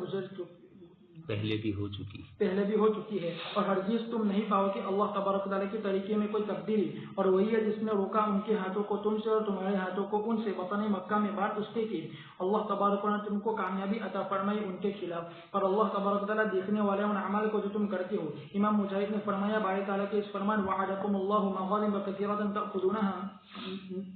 A: پہلے بھی ہو چکی ہے، اور ہرگز تم نہیں پاؤ کہ اللہ تبارک تعالیٰ کے طریقے میں کوئی تبدیلی، اور وہی ہے جس نے روکا ان کے ہاتھوں کو تم سے اور تمہارے ہاتھوں کو ان سے وطن مکہ میں بات اس کے کہ اللہ تبارک نے تم کو کامیابی عطا فرمائی ان کے خلاف، اور اللہ تبارک تعالیٰ دیکھنے والے ان اعمال کو جو تم کرتے ہو۔ امام مجاہد نے فرمایا باری تعالیٰ کے اس فرمان وعدکم اللہ مغانم کثیرۃ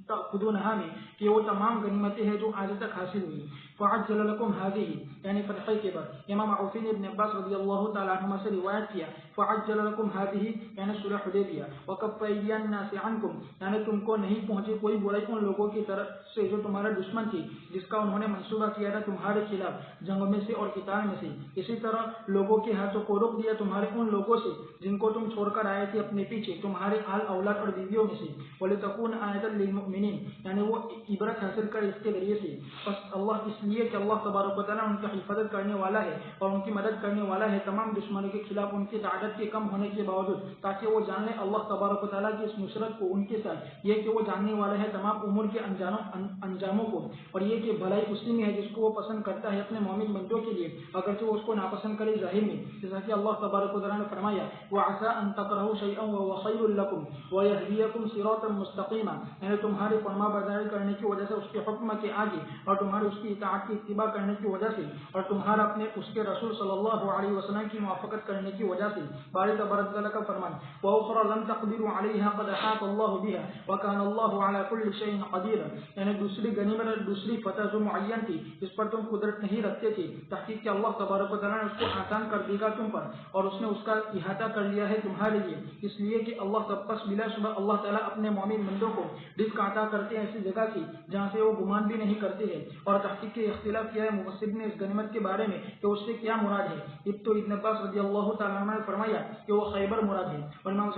A: تأخذونها میں کہ وہ تمام غنیمتیں ہیں جو آج تک حاصل ہوئی، فعجل لکم هذه یعنی فتح کے بعد امام عوفی نے ابن عباس رضی اللہ تعالیٰ عنہما سے روایت کیا فعجل لکم هذه یعنی صلح حدیبیہ وکف ایدی الناس عنکم یعنی تم کو نہیں پہنچی کوئی برائی ان لوگوں کی طرف سے جو تمہارا دشمن تھی جس کا انہوں نے منصوبہ کیا تھا تمہارے خلاف جنگ میں سے اور قتال میں سے، اسی طرح لوگوں کے ہاتھوں کو روک دیا تمہارے ان لوگوں سے جن کو تم چھوڑ کر آئے تھے اپنے پیچھے تمہارے آل اولاد اور بیویوں میں سے، وَلِتَكُونَ آیَةً لِلْمُؤْمِنِينَ یعنی وہ عبرت حاصل کر اس کے ذریعے سے، بس اللہ اس لیے کہ اللہ تبارک و تعالیٰ ان کی حفاظت کرنے والا ہے اور ان کی مدد کرنے والا ہے تمام دشمنوں کے خلاف ان کی تعداد کے کم ہونے کے باوجود، تاکہ وہ جان لیں اللہ تبارک و تعالیٰ کی اس نصرت کو ان کے ساتھ، یہ کہ وہ جاننے والا ہے تمام امور کے انجاموں کو، اور یہ کہ بھلائی اسی میں ہے جس کو وہ پسند کرتا ہے اپنے مومن بندوں کے لیے اگرچہ وہ اس کو ناپسند کرے ظاہر میں، جیسا کہ اللہ تبارک و تعالیٰ نے فرمایا وَعَسَىٰ أَن تَكْرَهُوا شَيْئًا وَهُوَ خَيْرٌ لَكُمْ وَيَهْدِيَكُمْ صِرَاطًا مُسْتَقِيمًا یعنی تمہاری فرما برداری کرنے کی وجہ سے اس کے حکم کے آگے اور تمہاری اس کی اطاعت کی اتباع کرنے کی وجہ سے اور تمہارا اپنے اس کے رسول صلی اللہ علیہ وسلم کی موافقت کرنے کی وجہ سے، باری تبارک تعالیٰ کا فرمان وَأُخْرَىٰ لَمْ تَقْدِرُوا عَلَيْهَا قَدْ أَحَاطَ اللَّهُ بِهَا وَكَانَ اللَّهُ عَلَىٰ كُلِّ شَيْءٍ قَدِيرًا یعنی دوسری غنیمت اور دوسری فتح جو معین تھی اس پر تم قدرت نہیں رکھتے تھے، تحقیق کہ اللہ تبارک و تعالیٰ نے اس کو آسان کر دے گا تم پر اور اس نے اس کا احاطہ کر لیا ہے تمہارے لیے، اس لیے کہ اللہ بلا شبہ اللہ تعالیٰ اپنے مومن بندوں کو رزق عطا کرتے ہیں ایسی جگہ کی جہاں سے وہ گمان بھی نہیں کرتے ہیں. اور تحقیق کے اختلاف کیا ہے مفسرین نے اس غنیمت کے بارے میں کہ اس سے کیا مراد ہے. ابن عباس رضی اللہ تعالیٰ عنہ نے فرمایا کہ وہ خیبر مراد ہے, اور امام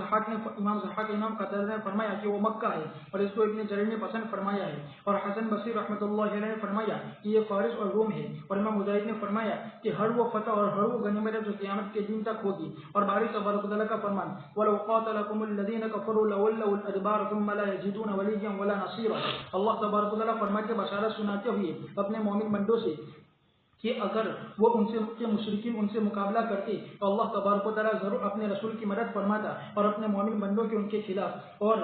A: قتادہ نے فرمایا کہ وہ مکہ ہے, اور اس کو ابن جریر نے پسند فرمایا ہے. اور حسن بصری رحمۃ اللہ علیہ نے فرمایا کہ یہ فارس اور روم ہے. اور امام مجاہد نے فرمایا کہ ہر وہ فتح اور ہر وہ غنیمت جو قیامت کے دن تک ہوگی. اور باری تبارک و تعالیٰ کا فرمان وَلَوْ قَاتَلَكُمُ الَّذِينَ كَفَرُوا لَوَلَّوُا الْأَدْبَارَ ثُمَّ لَا يَجِدُونَ وَلِيًّا وَلَا نَصِيرًا. اللہ تبارک و تعالیٰ فرمان کے بشارت سناتے ہوئے اپنے مومن بندوں سے کہ اگر وہ مشرکین ان سے مقابلہ کرتے تو اللہ تبارک و تعالیٰ ضرور اپنے رسول کی مدد فرماتا اور اپنے مومن بندوں کے ان کے خلاف, اور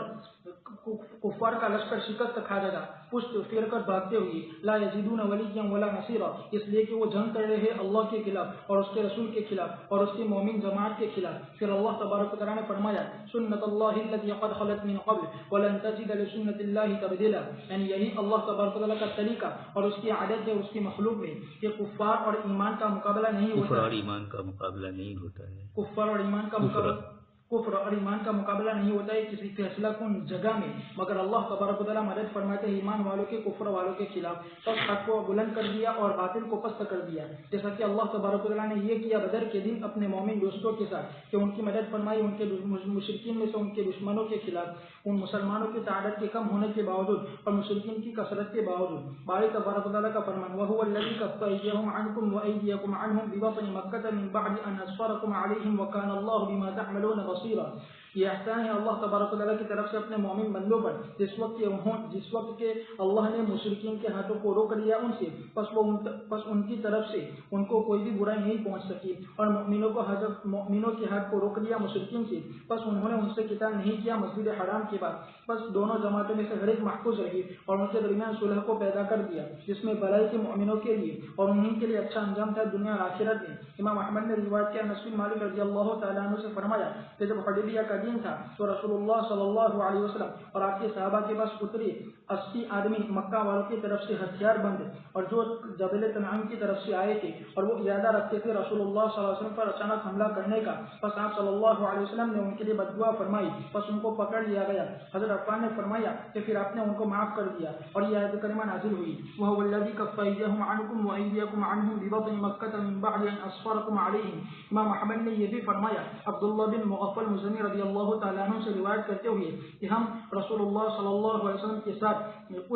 A: کفار کا لشکر شکست کھا جاتا پشت پھیر کر بھاگتے ہوئے. لا یجدون ولیا ولا نصیرا, اس لیے کہ وہ جنگ کر رہے ہیں اللہ کے خلاف اور اس کے رسول کے خلاف اور اس کی مومن جماعت کے خلاف. پھر اللہ تبارک و تعالیٰ نے فرمایا سنت اللہ التي قد خلت من قبل ولن تجد لسنت اللہ تبدیلا, یعنی یہی اللہ تبارک و تعالیٰ کا طریقہ اور اس کی عادت ہے اس کی مخلوق میں کہ کفار اور ایمان کا مقابلہ نہیں ہوتا.
B: کفر اور ایمان کا مقابلہ نہیں ہوتا ہے.
A: کفر اور ایمان کا مقابلہ نہیں ہوتا ہے کسی فیصلہ کن جگہ میں, مگر اللہ تبارک و تعالیٰ مدد فرماتے ہیں ایمان والوں کے کفر والوں کے خلاف. پس حق کو بلند کر دیا اور باطل کو پست کر دیا, جیسا کہ اللہ تبارک و تعالیٰ نے یہ کیا بدر کے دن اپنے مومن دوستوں کے ساتھ کہ ان کی مدد فرمائی ان کے مشرکین میں سے ان کے دشمنوں کے خلاف ان مسلمانوں کی تعداد کے کم ہونے کے باوجود اور مشرکین کی کثرت کے باوجود. باری تبارک و تعالیٰ کا فرمان وَهُوَ الَّذِي كَفَّ أَيْدِيَهُمْ عَنْكُمْ وَأَيْدِيَكُمْ عَنْهُمْ بِبَطْنِ مَكَّةَ مِنْ بَعْدِ أَنْ أَظْفَرَكُمْ عَلَيْهِمْ وَكَانَ اللَّهُ بِمَا تَعْمَلُونَ بَصِيرًا. یہ احسان ہے اللہ تبارک و تعالیٰ کی طرف سے اپنے مومن بندوں پر جس وقت کہ اللہ نے مشرکین کے ہاتھوں کو روک لیا ان سے, پس ان کی طرف سے ان کو کوئی بھی برائی نہیں پہنچ سکی, اور مومنوں کے ہاتھ کو روک لیا مشرکین سے, پس انہوں نے ان سے قتال نہیں کیا مسجد حرام کے بعد. پس دونوں جماعتوں میں سے ہر ایک محفوظ رہی اور ان کے درمیان صلح کو پیدا کر دیا جس میں بھلائی کے مومنوں کے لیے اور انہیں کے لیے اچھا انجام تھا دنیا اور آخرت میں. امام احمد نے روایت کیا انس بن مالک رضی اللہ تعالیٰ عنہ سے فرمایا کہ جب حدیبیہ کا دن تھا تو رسول اللہ صلی اللہ علیہ وسلم اور آپ کے صحابہ کے پاس اتری 80 آدمی مکہ والوں کی طرف سے ہتھیار بند اور جو جبل تنعیم کی طرف سے آئے تھے, اور وہ ارادہ رکھتے تھے رسول اللہ صلی اللہ علیہ وسلم پر اچانک حملہ کرنے کا. پس آپ صلی اللہ علیہ وسلم نے ان کے لیے بددعا فرمائی, پس ان کو پکڑ لیا گیا. حضرت عفان نے فرمایا کہ پھر آپ نے ان کو معاف کر دیا اور یہ آیت کریمہ نازل ہوئی وَهُوَ الَّذِي كَفَّ أَيْدِيَهُمْ عَنْكُمْ وَأَيْدِيَكُمْ عَنْهُمْ بِبَطْنِ مَكَّةَ مِنْ بَعْدِ أَنْ أَظْفَرَكُمْ عَلَيْهِمْ. امام احمد نے یہ بھی فرمایا عبداللہ بن مغفل مزنی رضی اللہ تعالیٰ عنہ سے روایت کرتے ہوئے کہ ہم رسول اللہ صلی اللہ علیہ وسلم کے ساتھ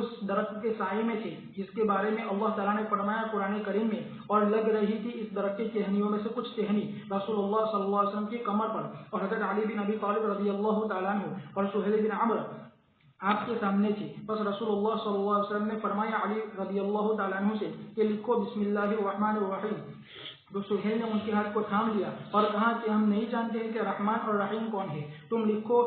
A: اس درخت کے سائے میں تھے جس کے بارے میں اللہ تعالیٰ نے فرمایا قرآن کریم میں, اور لگ رہی تھی اس درخت کی ٹہنیوں میں سے کچھ ٹہنی رسول اللہ صلی اللہ علیہ وسلم کی کمر پر, اور حضرت علی بن ابی طالب رضی اللہ تعالیٰ عنہ اور سہیل بن عمرو آپ کے سامنے تھی. بس رسول اللہ صلی اللہ علیہ وسلم نے فرمایا علی رضی اللہ تعالیٰ عنہ سے کہ لکھو بسم اللہ الرحمن الرحیم. تو سہیل نے ان کے ہاتھ کو تھام لیا اور کہا کہ ہم نہیں جانتے ہیں کہ رحمان اور رحیم کون ہے, تم لکھو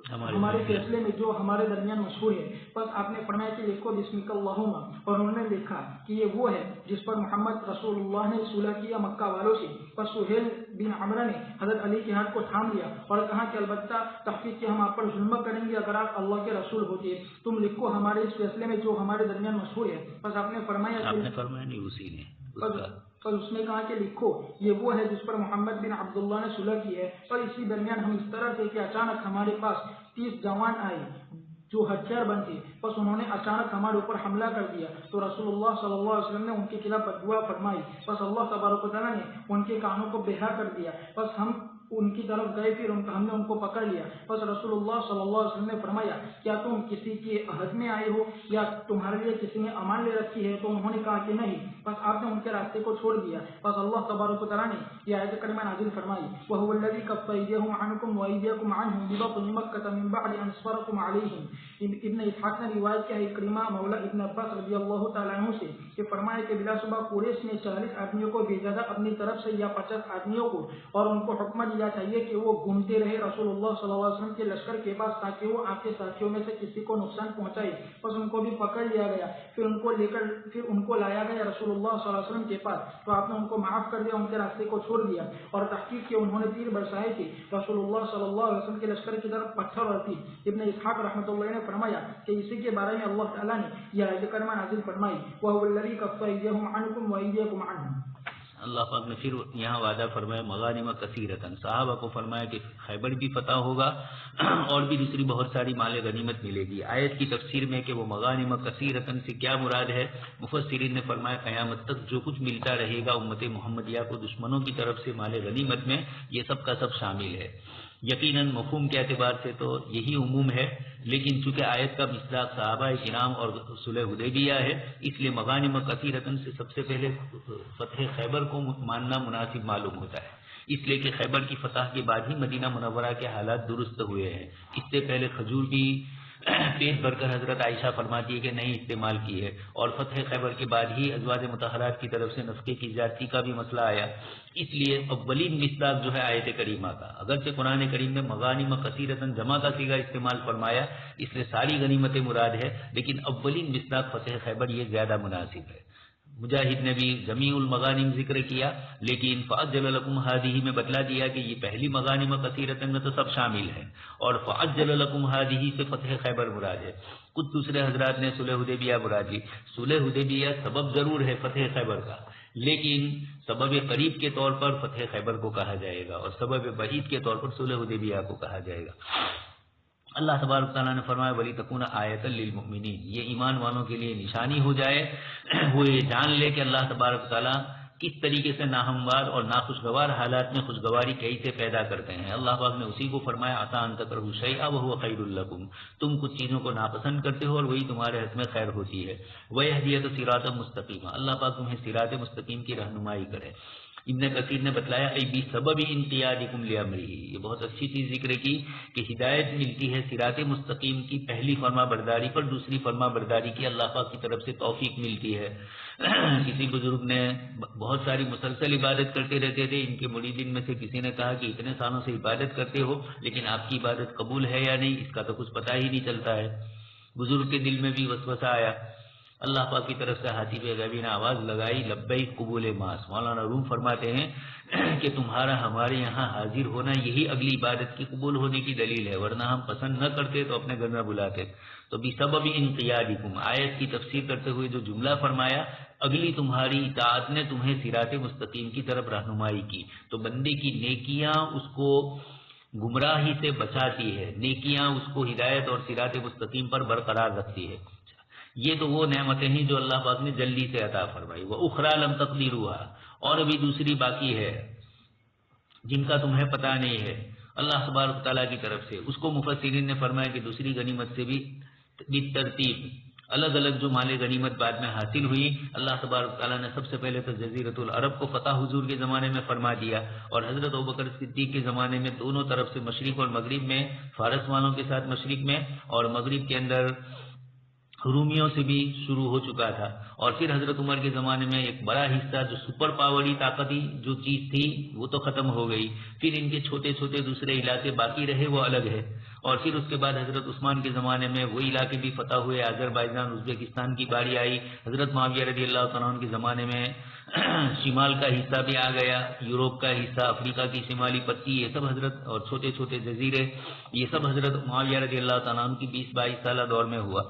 A: ہمارے فیصلے میں جو ہمارے درمیان مشہور ہے. بس آپ نے فرمایا کہ لکھو بسمک اللہم, اور انہوں نے لکھا کہ یہ وہ ہے جس پر محمد رسول اللہ نے صلح کیا مکہ والوں سے. بس سہیل بن عمرہ نے حضرت علی کے ہاتھ کو تھام لیا اور کہا کہ البتہ تحقیق کہ ہم آپ پر ظلم کریں گے اگر آپ اللہ کے رسول ہوتے, تم لکھو ہمارے اس فیصلے میں جو ہمارے درمیان مشہور ہے. بس آپ نے فرمایا
B: نہیں اسی نے
A: اور اس نے کہا کہ لکھو یہ وہ ہے جس پر محمد بن عبداللہ نے صلح کی ہے. اور اسی درمیان ہم اس طرح تھے کہ اچانک ہمارے پاس 30 جوان آئے جو ہتھیار بند تھے, بس انہوں نے اچانک ہمارے اوپر حملہ کر دیا تو رسول اللہ صلی اللہ علیہ وسلم نے ان کے خلاف بددعا فرمائی. بس اللہ تبارک و تعالیٰ نے ان کے کانوں کو بہا کر دیا. بس ہم ان کی طرف گئے, پھر ہم نے ان کو پکڑ لیا. بس رسول اللہ صلی اللہ علیہ وسلم نے فرمایا کیا تم کسی کے عہد میں آئے ہو یا تمہارے لیے کسی نے امان لے رکھی ہے؟ تو انہوں نے کہا کہ نہیں. بس آپ نے ان کے راستے کو چھوڑ دیا. بس اللہ تبارک و تعالیٰ نے یہ آیت کریمہ نازل فرمائی وَهُوَ الَّذِي كَفَّ أَيْدِيَهُمْ عَنْكُمْ وَأَيْدِيَكُمْ عَنْهُمْ بِبَطْنِ مَكَّةَ مِنْ بَعْدِ أَنْ أَظْفَرَكُمْ عَلَيْهِمْ. ابن اسحاق نے روایت کیا ہے اکرمہ مولا ابن عباس رضی اللہ تعالیٰ عنہ سے کہ فرمایا کہ بلا صبح قریش نے 40 آدمیوں کو بھیجا تھا اپنی طرف سے یا 50 آدمیوں کو, اور ان کو حکم دیا چاہیے کہ وہ گھومتے رہے رسول اللہ صلی اللہ علیہ وسلم کے لشکر کے پاس تاکہ وہ آپ کے ساتھیوں میں سے کسی کو نقصان پہنچائے. بس ان کو بھی پکڑ لیا گیا, پھر ان کو لایا گیا رسول اللہ صلی اللہ علیہ وسلم کے پاس, تو آپ نے ان کو معاف کر دیا, ان کے راستے کو چھوڑ دیا. اور تحقیق کہ انہوں نے تیر برسائے تھے رسول اللہ صلی اللہ علیہ وسلم کے لشکر کی طرف پتھر اور تیر. ابن اسحاق رحمۃ اللہ نے فرمایا کہ اسی کے بارے میں اللہ تعالیٰ نے یہ آیت کریمہ نازل فرمائی وَهُوَ الَّذِي كَفَّ أَيْدِيَهُمْ عَنْكُمْ وَأَيْدِيَكُمْ عَنْهُمْ.
B: اللہ پاک نے پھر یہاں وعدہ فرمایا مغانم کثیرتن، صحابہ کو فرمایا کہ خیبر بھی فتح ہوگا اور بھی دوسری بہت ساری مال غنیمت ملے گی۔ آیت کی تفسیر میں کہ وہ مغانم کثیرتن سے کیا مراد ہے، مفسرین نے فرمایا قیامت تک جو کچھ ملتا رہے گا امت محمدیہ کو دشمنوں کی طرف سے مال غنیمت میں، یہ سب کا سب شامل ہے۔ یقیناً مفہوم کے اعتبار سے تو یہی عموم ہے، لیکن چونکہ آیت کا مصداق صحابہ کرام اور صلح حدیبیہ ہے، اس لیے مغانم کثیرتن سے سب سے پہلے فتح خیبر کو ماننا مناسب معلوم ہوتا ہے، اس لیے کہ خیبر کی فتح کے بعد ہی مدینہ منورہ کے حالات درست ہوئے ہیں۔ اس سے پہلے کھجور بھی پیٹ بھر کر حضرت عائشہ فرماتی ہے کہ نہیں استعمال کی ہے، اور فتح خیبر کے بعد ہی ازواج مطہرات کی طرف سے نفقے کی زیادتی کا بھی مسئلہ آیا۔ اس لیے اولین مصداق جو ہے آیت کریمہ کا، اگرچہ قرآن کریم نے مغانم کثیرتن جمع کا صیغہ استعمال فرمایا، اس لیے ساری غنیمتیں مراد ہے، لیکن اولین مصداق فتح خیبر یہ زیادہ مناسب ہے۔ مجاہد نے بھی جمیع المغانم ذکر کیا، لیکن فعجل لکم ہذہ میں بتلا دیا کہ یہ پہلی مغانم کثیرتن میں تو سب شامل ہیں، اور فعجل لکم ہذہ سے فتح خیبر مراد ہے۔ کچھ دوسرے حضرات نے صلح حدیبیہ مراد لی۔ صلح حدیبیہ سبب ضرور ہے فتح خیبر کا، لیکن سبب قریب کے طور پر فتح خیبر کو کہا جائے گا اور سبب بعید کے طور پر صلح حدیبیہ کو کہا جائے گا۔ اللہ تبارک تعالیٰ نے فرمایا وَلِتَكُونَ آیَةً لِّلْمُؤْمِنِينَ، یہ ایمان والوں کے لیے نشانی ہو جائے، وہ یہ جان لے کہ اللہ تبارک تعالیٰ کس طریقے سے ناہموار اور ناخوشگوار حالات میں خوشگواری کیسے پیدا کرتے ہیں۔ اللہ پاک نے اسی کو فرمایا عَسَىٰ أَن تَكْرَهُوا شَيْئًا وَهُوَ خَيْرٌ لَكُمْ، تم کچھ چیزوں کو ناپسند کرتے ہو اور وہی تمہارے حق میں خیر ہوتی ہے۔ وَيَهْدِيَكَ صِرَاطًا مُسْتَقِيمًا، اللہ پاک تمہیں صراط مستقیم کی رہنمائی کرے۔ ابن کثیر نے بتلایا ای بسبب انقیادکم لامرہ، یہ بہت اچھی چیز ذکر کی کہ ہدایت ملتی ہے صراط مستقیم کی پہلی فرما برداری پر، دوسری فرما برداری کی اللہ پاک کی طرف سے توفیق ملتی ہے۔ کسی بزرگ نے بہت ساری مسلسل عبادت کرتے رہتے تھے، ان کے مریدین میں سے کسی نے کہا کہ اتنے سالوں سے عبادت کرتے ہو لیکن آپ کی عبادت قبول ہے یا نہیں اس کا تو کچھ پتہ ہی نہیں چلتا ہے۔ بزرگ کے دل میں بھی وسوسہ آیا، اللہ پاک کی طرف سے حاتب غیبی نے آواز لگائی لبیک قبول ماس۔ مولانا روم فرماتے ہیں کہ تمہارا ہمارے یہاں حاضر ہونا یہی اگلی عبادت کی قبول ہونے کی دلیل ہے، ورنہ ہم پسند نہ کرتے تو اپنے گھر میں بلاتے۔ تو بسبب انقیادکم، آیت کی تفسیر کرتے ہوئے جو جملہ فرمایا اگلی تمہاری اطاعت نے تمہیں صراط مستقیم کی طرف رہنمائی کی، تو بندے کی نیکیاں اس کو گمراہی سے بچاتی ہے، نیکیاں اس کو ہدایت اور صراط مستقیم پر برقرار رکھتی ہے۔ یہ تو وہ نعمتیں ہیں جو اللہ پاک نے جلدی سے عطا فرمائی۔ وَأُخْرَىٰ لَمْ تَقْدِرُوهَا، اور ابھی دوسری باقی ہے جن کا تمہیں پتہ نہیں ہے اللہ تبارک تعالیٰ کی طرف سے۔ اس کو مفسرین نے فرمایا کہ دوسری غنیمت سے بھی بالترتیب الگ الگ جو مال غنیمت بعد میں حاصل ہوئی، اللہ تبارک تعالیٰ نے سب سے پہلے تو جزیرۃ العرب کو فتح حضور کے زمانے میں فرما دیا، اور حضرت ابوبکر صدیق کے زمانے میں دونوں طرف سے مشرق اور مغرب میں، فارس والوں کے ساتھ مشرق میں اور مغرب کے اندر رومیوں سے بھی شروع ہو چکا تھا، اور پھر حضرت عمر کے زمانے میں ایک بڑا حصہ جو سپر پاوری طاقتی جو چیز تھی وہ تو ختم ہو گئی، پھر ان کے چھوٹے چھوٹے دوسرے علاقے باقی رہے وہ الگ ہے، اور پھر اس کے بعد حضرت عثمان کے زمانے میں وہ علاقے بھی فتح ہوئے، آذربائیجان ازبکستان کی باری آئی، حضرت معاویہ رضی اللہ تعالیٰ عنہ کے زمانے میں شمال کا حصہ بھی آ گیا، یوروپ کا حصہ، افریقہ کی شمالی پٹی، یہ سب حضرت اور چھوٹے چھوٹے جزیرے، یہ سب حضرت معاویہ رضی اللہ تعالیٰ عنہ کی 20-22 سالہ دور میں ہوا،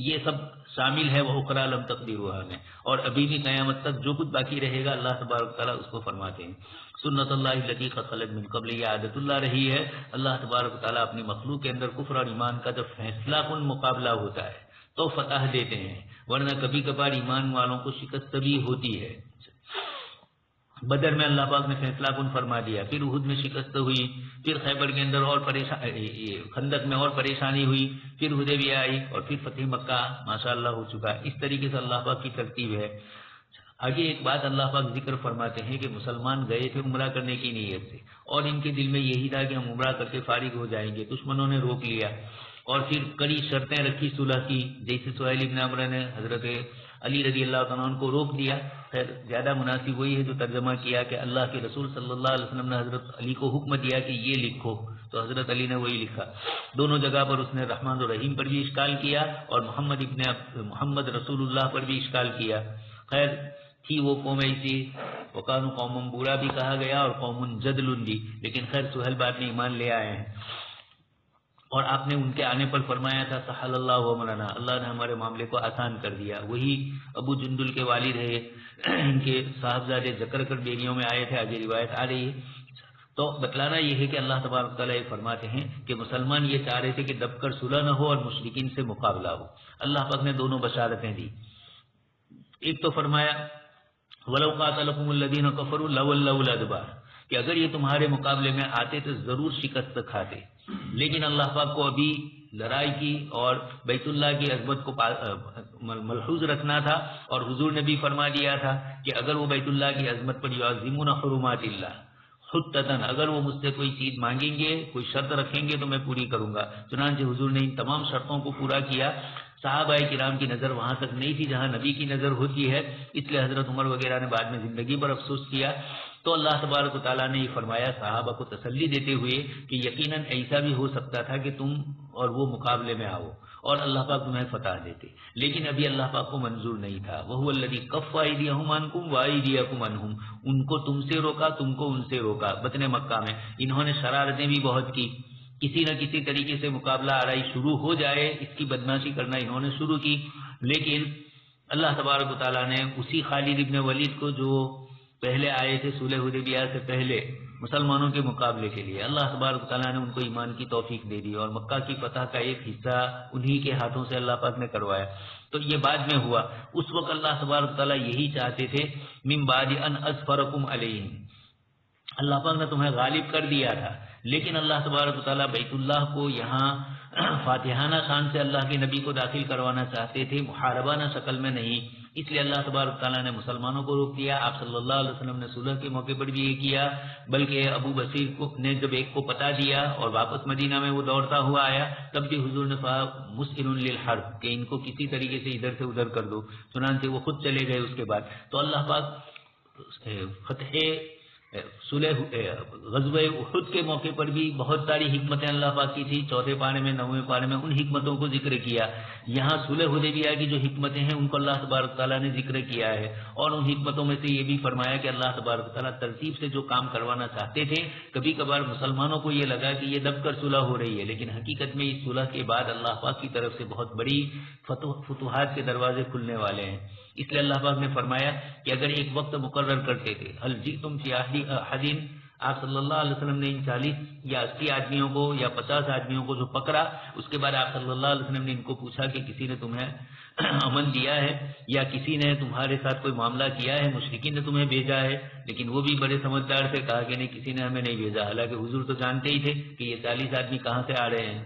B: یہ سب شامل ہے وَأُخْرَىٰ لَمْ تَقْدِرُوهَا میں، اور ابھی بھی قیامت تک جو کچھ باقی رہے گا اللہ تبارک تعالیٰ اس کو فرماتے ہیں۔ سنت اللہ التی قد خلت من قبل، یہ عادت اللہ رہی ہے، اللہ تبارک تعالیٰ اپنی مخلوق کے اندر کفر اور ایمان کا جب فیصلہ کن مقابلہ ہوتا ہے تو فتح دیتے ہیں، ورنہ کبھی کبھار ایمان والوں کو شکست بھی ہوتی ہے۔ بدر میں اللہ پاک نے فیصلہ کن فرما دیا، پھر احد میں شکست ہوئی، پھر خیبر کے اندر اور خندق میں اور پریشانی ہوئی، پھر حدیبیہ آئی، اور پھر فتح مکہ ماشاءاللہ ہو چکا۔ اس طریقے سے اللہ پاک کی ترتیب ہے۔ آگے ایک بات اللہ پاک ذکر فرماتے ہیں کہ مسلمان گئے تھے عمرہ کرنے کی نیت سے، اور ان کے دل میں یہی تھا کہ ہم عمرہ کر کے فارغ ہو جائیں گے، دشمنوں نے روک لیا اور پھر کڑی شرطیں رکھی صلح کی، جیسے سہیل بن عمرو نے حضرت علی رضی اللہ تعالیٰ عنہ کو روک دیا۔ خیر زیادہ مناسب وہی ہے جو ترجمہ کیا کہ اللہ کے رسول صلی اللہ علیہ وسلم نے حضرت علی کو حکم دیا کہ یہ لکھو، تو حضرت علی نے وہی لکھا۔ دونوں جگہ پر اس نے رحمان الرحیم پر بھی اشکال کیا اور محمد رسول اللہ پر بھی اشکال کیا۔ خیر تھی وہ قوم ایسی، وقانو قوم برا بھی کہا گیا اور قوم جدل بھی، لیکن خیر سہیل بعد میں ایمان لے آئے ہیں۔ اور آپ نے ان کے آنے پر فرمایا تھا سہل اللہ امرنا، اللہ نے ہمارے معاملے کو آسان کر دیا. وہی ابو جندل کے والد ہے، ان کے صاحبزادے زکر کر بیریوں میں آئے تھے، آگے روایت آ رہی ہے. تو بتلانا یہ ہے کہ اللہ تبارک تعالیٰ یہ فرماتے ہیں کہ مسلمان یہ چاہ رہے تھے کہ دب کر صلح نہ ہو اور مشرکین سے مقابلہ ہو. اللہ پاک نے دونوں بشارتیں دی. ایک تو فرمایا وَلَوْ قَاتَلَكُمُ الَّذِينَ كَفَرُوا لَوَلَّوُا الْأَدْبَارَ، کہ اگر یہ تمہارے مقابلے میں آتے تو ضرور شکست کھاتے. لیکن اللہ پاک کو ابھی لڑائی کی اور بیت اللہ کی عظمت کو ملحوظ رکھنا تھا، اور حضور نے بھی فرما دیا تھا کہ اگر وہ بیت اللہ کی عظمت پر یعظمون حرمات اللہ خطتاً، اگر وہ مجھ سے کوئی چیز مانگیں گے، کوئی شرط رکھیں گے تو میں پوری کروں گا. چنانچہ حضور نے ان تمام شرطوں کو پورا کیا. صحابہ کرام کی نظر وہاں تک نہیں تھی جہاں نبی کی نظر ہوتی ہے، اس لیے حضرت عمر وغیرہ نے بعد میں زندگی پر افسوس کیا. تو اللہ تبارک و تعالیٰ نے یہ فرمایا صحابہ کو تسلی دیتے ہوئے کہ یقیناً ایسا بھی ہو سکتا تھا کہ تم اور وہ مقابلے میں آؤ اور اللہ پاک تمہیں فتح دیتے، لیکن ابھی اللہ پاک کو منظور نہیں تھا. وَهُوَ الَّذِي كَفَّ أَيْدِيَهُمْ عَنكُمْ وَأَيْدِيَكُمْ عَنْهُمْ، ان کو تم سے روکا، تم کو ان سے روکا. بطن مکہ میں انہوں نے شرارتیں بھی بہت کی، کسی نہ کسی طریقے سے مقابلہ آرائی شروع ہو جائے، اس کی بدماشی کرنا انہوں نے شروع کی. لیکن اللہ تبارک و تعالیٰ نے اسی خالد ابن ولید کو جو پہلے آئے تھے صلح حدیبیہ سے پہلے مسلمانوں کے مقابلے کے لیے، اللہ تبارک و تعالیٰ نے ان کو ایمان کی توفیق دے دی اور مکہ کی فتح کا ایک حصہ انہی کے ہاتھوں سے اللہ پاک نے کروایا. تو یہ بعد میں ہوا. اس وقت اللہ تبارک و تعالیٰ یہی چاہتے تھے من بعد ان اظفرکم علیہم، اللہ پاک نے تمہیں غالب کر دیا تھا، لیکن اللہ تبارک و تعالیٰ بیت اللہ کو یہاں فاتحانہ شان سے اللہ کے نبی کو داخل کروانا چاہتے تھے، محاربانہ شکل میں نہیں. اس لیے اللہ تبارک تعالیٰ نے مسلمانوں کو روک دیا. آپ صلی اللہ علیہ وسلم نے صلح کے موقع پر بھی یہ کیا، بلکہ ابو بصیر نے جب ایک کو پتا دیا اور واپس مدینہ میں وہ دوڑتا ہوا آیا، تب بھی حضور نے کہا مسئل للحرب، کہ ان کو کسی طریقے سے ادھر سے ادھر کر دو. چنانچہ وہ خود چلے گئے. اس کے بعد تو اللہ پاک فتح غزوہ احد کے موقع پر بھی بہت ساری حکمتیں اللہ پاک کی تھی. 4 پارے میں 9ویں پارے میں ان حکمتوں کو ذکر کیا. یہاں صلح حدیبیہ کی جو حکمتیں ہیں ان کو اللہ تبارک تعالیٰ نے ذکر کیا ہے، اور ان حکمتوں میں سے یہ بھی فرمایا کہ اللہ تبارک تعالیٰ ترتیب سے جو کام کروانا چاہتے تھے، کبھی کبھار مسلمانوں کو یہ لگا کہ یہ دب کر صلح ہو رہی ہے، لیکن حقیقت میں اس صلح کے بعد اللہ پاک کی طرف سے بہت بڑی فتوحات کے دروازے کھلنے والے ہیں. اس لیے اللہ پاک نے فرمایا کہ اگر ایک وقت مقرر کرتے تھے، حل جئتم فی احد، آپ صلی اللہ علیہ وسلم نے ان 40 یا 80 آدمیوں کو یا 50 آدمیوں کو جو پکڑا، اس کے بعد آپ صلی اللہ علیہ وسلم نے ان کو پوچھا کہ کسی نے تمہیں امن دیا ہے یا کسی نے تمہارے ساتھ کوئی معاملہ کیا ہے، مشرکین نے تمہیں بھیجا ہے؟ لیکن وہ بھی بڑے سمجھدار سے کہا کہ نہیں، کسی نے ہمیں نہیں بھیجا. حالانکہ حضور تو جانتے ہی تھے کہ یہ 40 آدمی کہاں سے آ رہے ہیں.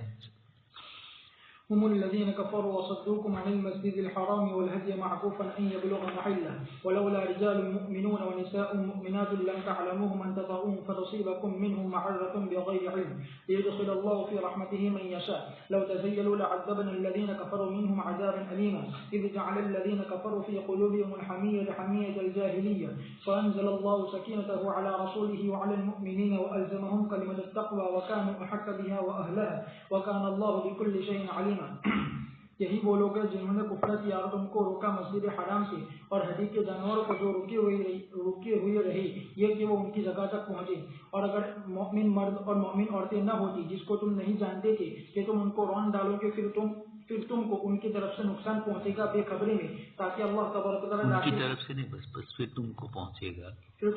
A: هم الذين كفروا وصدوكم عن المسجد الحرام والهدي معكوفا أن يبلغ محله ولولا رجال مؤمنون ونساء مؤمنات لم تعلموهم أن تطؤوهم فتصيبكم منهم معرة بغير علم ليدخل الله في رحمته من يشاء لو تزيلوا لعذبنا الذين كفروا منهم عذابا أليما إذ جعل الذين كفروا في قلوبهم الحمية حمية الجاهلية فأنزل الله سكينته على رسوله وعلى المؤمنين وألزمهم كلمة التقوى وكانوا أحق بها وأهلها وكان الله بكل شيء عليم. یہی وہ لوگ ہیں جنہوں نے کفر کیا اور تم کو روکا مسجد حرام سے اور ہدی کے جانوروں کو جو رکے ہوئے رہے، یہ کہ وہ ان کی جگہ تک پہنچے. اور اگر مومن مرد اور مومن عورتیں نہ ہوتی جس کو تم نہیں جانتے تھے کہ تم ان کو رون ڈالو گے، پھر تم کو ان کی طرف سے نقصان پہنچے گا بے خبری میں، تاکہ اللہ تبارک و تعالیٰ
B: ان کی طرف سے نہیں، بس پھر تم کو پہنچے گا،
A: پھر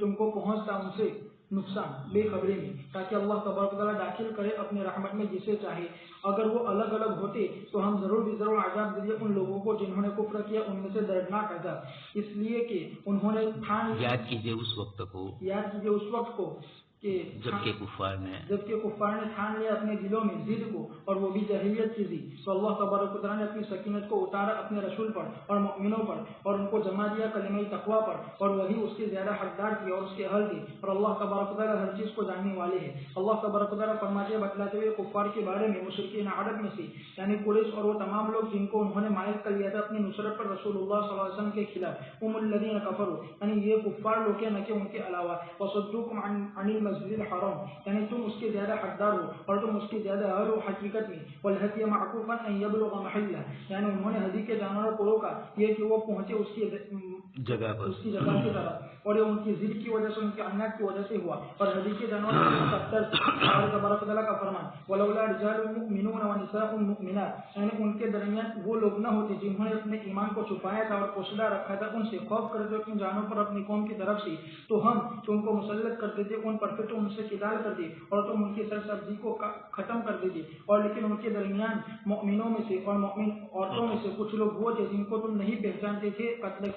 A: تم کو پہنچتا ان سے نقصان بے خبری میں، تاکہ اللہ تبارک و تعالیٰ داخل کرے اپنے رحمت میں جسے چاہے. اگر وہ الگ الگ ہوتے تو ہم ضرور عذاب دیے ان لوگوں کو جنہوں نے کفر کیا، ان میں سے دردناک عذاب، اس لیے کہ انہوں نے
B: یاد کیجئے اس وقت کو
A: کہ جبکہ کفار نے ٹھان لیا اپنے دلوں میں ضد کو، اور وہ بھی جاہلیت کی ضد، تو اللہ تبارک و تعالیٰ نے اپنی سکینت کو اتارا اپنے رسول پر اور مؤمنوں پر، اور ان کو جمع دیا کلمہ تقویٰ پر، اور وہی اس کے زیادہ حقدار تھی اور اس کے اہل تھی، اور اللہ تبارک و تعالیٰ ہر چیز کو جاننے والے ہیں. اللہ تبارک و تعالیٰ فرماتے بتلاتے ہوئے کفار کے بارے میں مشرکین عرب میں سے یعنی قریش اور وہ تمام لوگ جن کو انہوں نے مائل کر لیا تھا اپنی نصرت پر رسول اللہ صلی اللہ علیہ وسلم کے خلاف، هم الذین کفروا، یعنی یہ کفار لوگ ہیں نہ کہ ان کے علاوہ، وصدوکم عن المسجد الحرام، یعنی تم اس کے زیادہ حقدار ہو اور تم اس کے زیادہ اہل ہو حقیقت میں، والہدی معکوفا ان یبلغ محلہ، یعنی انہوں نے ہدی کے جانوروں کو روکا یہ کہ وہ پہنچے اس کی
B: جگہ پر
A: اس کی جگہ کی طرف، اور یہ ان کی ضد کی وجہ سے، ان کے عناد کی وجہ سے ہوا. اور نبی کے جانور اللہ تبارک و تعالیٰ کا فرمان ولولا رجال مؤمنون ونساء مؤمنات، یعنی ان کے درمیان وہ لوگ نہ ہوتے جنہوں نے اپنے ایمان کو چھپایا تھا اور پوشیدہ رکھا تھا، ان سے خوف کرتے اپنی جانوں پر اپنی قوم کی طرف سے، تو ہم تم کو مسلط کرتے تھے ان پر، پھر تم ان سے قتال کرتے اور تم ان کی سرسبزی کو ختم کر دیتے. اور لیکن ان کے درمیان مؤمنوں میں سے اور مؤمن عورتوں میں سے کچھ لوگ وہ تھے جن کو تم نہیں پہچانتے تھے قتل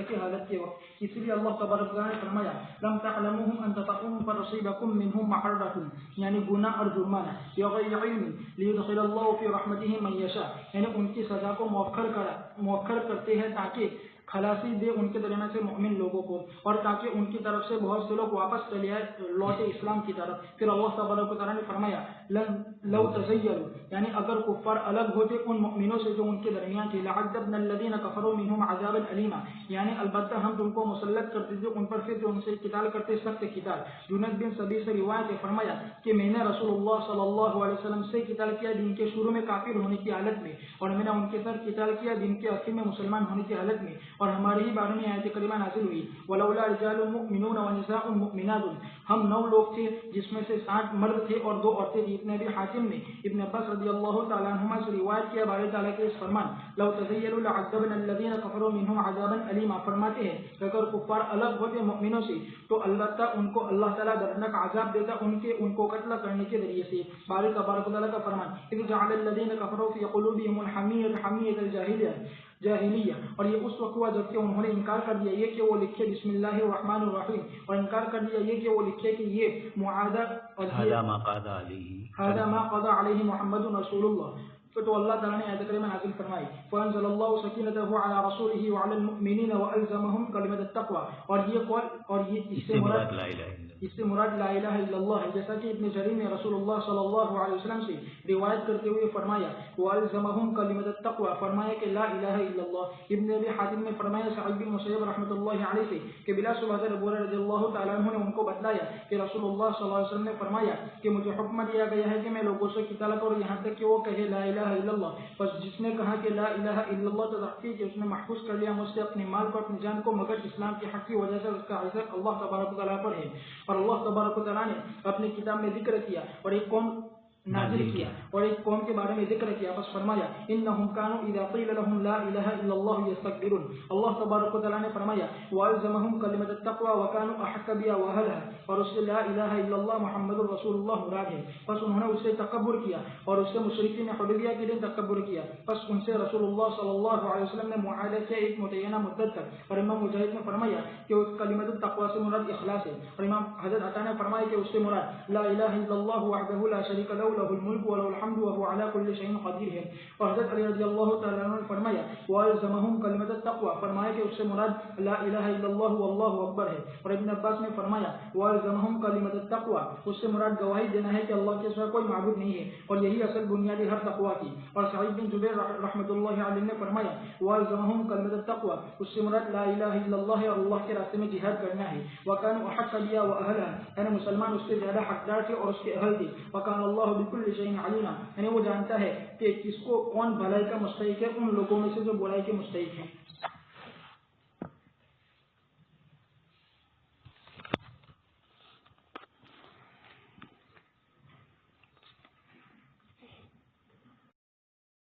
A: کی حالت کے وقت. اس لیے اللہ تبارک و تعالیٰ نے فرمایا لم تعلموهم ان تطعوهم فتصيبكم منهم معرة، یعنی گناہ اور جرمانہ، بغیر علم لیدخل اللہ فی رحمته من یشاء، یعنی ان کی سزا کو مؤخر کرتے ہیں تاکہ خلاصی دے ان کے درمیان سے مؤمن لوگوں کو، اور تاکہ ان کی طرف سے بہت سے لوگ واپس چلے آئے لوٹے اسلام کی طرف. پھر اللہ تبارک و تعالیٰ نے فرمایا لو تزیلوا، یعنی اگر کفار الگ ہوتے ان مؤمنوں سے جو ان کے درمیان تھے، لعذبنا الذین کفروا منهم عذابا الیما، یعنی البتہ ہم تم کو مسلط کرتے تھے ان پر، پھر جو ان سے قتال کرتے سخت قتال. جنید بن سبی سے روایت ہے، فرمایا کہ میں نے رسول اللہ صلی اللہ علیہ وسلم سے قتال کیا دن کے شروع میں کافر ہونے کی حالت میں، اور میں نے ان کے ساتھ قتال کیا دن کے آخر میں مسلمان ہونے کی حالت میں. اور ہمارے ہی بارے میں آیت کریمہ نازل ہوئی ولولا رجال مؤمنون ونساء مؤمنات، ہم 9 لوگ تھے جس میں سے 60 مرد تھے اور 2 عورتیں تھیں. ابن ابی حاتم نے ابن عباس رضی اللہ تعالیٰ عنہما سے روایت کیا بارے تعالیٰ کے اس فرمان لو تزیلوا لعذبنا الذین کفروا منهم عذابا الیما، فرماتے ہیں کہ اگر کفار الگ ہوتے مؤمنوں سے تو البتہ ان کو اللہ تعالیٰ دردناک عذاب دیتا ان کو قتل کرنے کے ذریعے سے. بارے تبارک و تعالیٰ کا فرمان اذ جعل الذین کفروا فی قلوبهم الحمیۃ الجاہلیہ، اور یہ اس وقت ہوا جب کہ انہوں نے انکار کر دیا یہ کہ وہ لکھے بسم اللہ الرحمن الرحیم، اور انکار کر دیا یہ کہ وہ لکھے کہ یہ معاہدہ
B: هذا ما
A: قضى علیہ محمد رسول اللہ. تو اللہ تعالیٰ نے آیت کریمہ نازل فرمائی فانزل اللہ سکینتہ علی رسولہ وعلی المؤمنین والزمہم کلمۃ التقوی، اور یہ اس سے مراد لا الہ الا اللہ ہے، جیسا کہ ابن جریر نے رسول اللہ صلی اللہ علیہ وسلم سے روایت کرتے ہوئے فرمایا والزمہم کلمۃ التقوی، فرمایا کہ لا الہ الا اللہ. ابن ابی حاتم نے فرمایا سعید بن مسیب رحمۃ اللہ علیہ سے کہ بلا شبہ ابو ہریرہ رضی اللہ تعالیٰ عنہ نے ان کو بتلایا کہ رسول اللہ صلی اللہ علیہ وسلم نے فرمایا کہ مجھے حکم دیا گیا ہے کہ میں لوگوں سے قتال کروں یہاں تک کہ وہ کہے لا الہ الا اللہ. بس جس نے کہا کہ لا الہ الا اللہ تو تحقیق کہ اس نے محفوظ کر لیا مجھ سے اپنے مال کو اپنی جان کو، مگر اسلام کے حق کی وجہ سے اس کا عزت اللہ تبارک و تعالیٰ پر ہے. اور اللہ تبارک و تعالیٰ نے اپنی کتاب میں ذکر کیا اور ایک قوم نازل کیا اور ایک قوم کے بارے میں ذکر کیا، بس فرمایا انہم کانوا اذا قیل لهم لا الہ الا اللہ یستکبرون. اللہ تبارک و تعالیٰ نے فرمایا والزمہم کلمۃ التقوی وکانوا احق بها واہلها، اور اس سے لا الہ الا اللہ محمد رسول اللہ مراد ہے. بس انہوں نے اس سے تکبر کیا اور اس سے مشرکین حدیبیہ کے دن تکبر کیا، بس ان سے رسول اللہ صلی اللہ علیہ وسلم نے معاہدہ کیا ایک متعینہ مدت تک. اور امام مجاہد نے فرمایا کہ اس کلمۃ التقوی سے مراد اخلاص ہے، اور امام حضرت عطا نے فرمایا کہ اس سے مراد لا الہ الا اللہ وحدہ لا شریک لہ له الملک وله الحمد وهو على كل شيء قدیر ہے. اور حضرت علی رضی اللہ تعالیٰ عنہ نے فرمایا والزمہم کلمۃ التقوی، فرمایا کہ اس سے مراد لا الہ الا اللہ واللہ اکبر ہے. اور ابن عباس نے فرمایا والزمہم کلمۃ التقوی، اس سے مراد گواہی دینا ہے کہ اللہ کے سوا کوئی معبود نہیں ہے، اور یہی اصل بنیاد ہے ہر تقوی کی. اور سعید بن جبیر رحمۃ اللہ علیہ نے فرمایا والزمہم کلمۃ التقوی، اس سے مراد لا الہ الا اللہ اور اللہ کے راستے میں جہاد کرنا ہے. وکانوا احق بها واهلها، یعنی مسلمان اس سے زیادہ حقدار تھے اور اس کے اہل تھے. وکان اللہ بكل شيء علیما، یعنی وہ جانتا ہے کہ کس کو کون بھلائی کا مستحق ہے ان لوگوں میں سے جو برائی کے مستحق ہیں.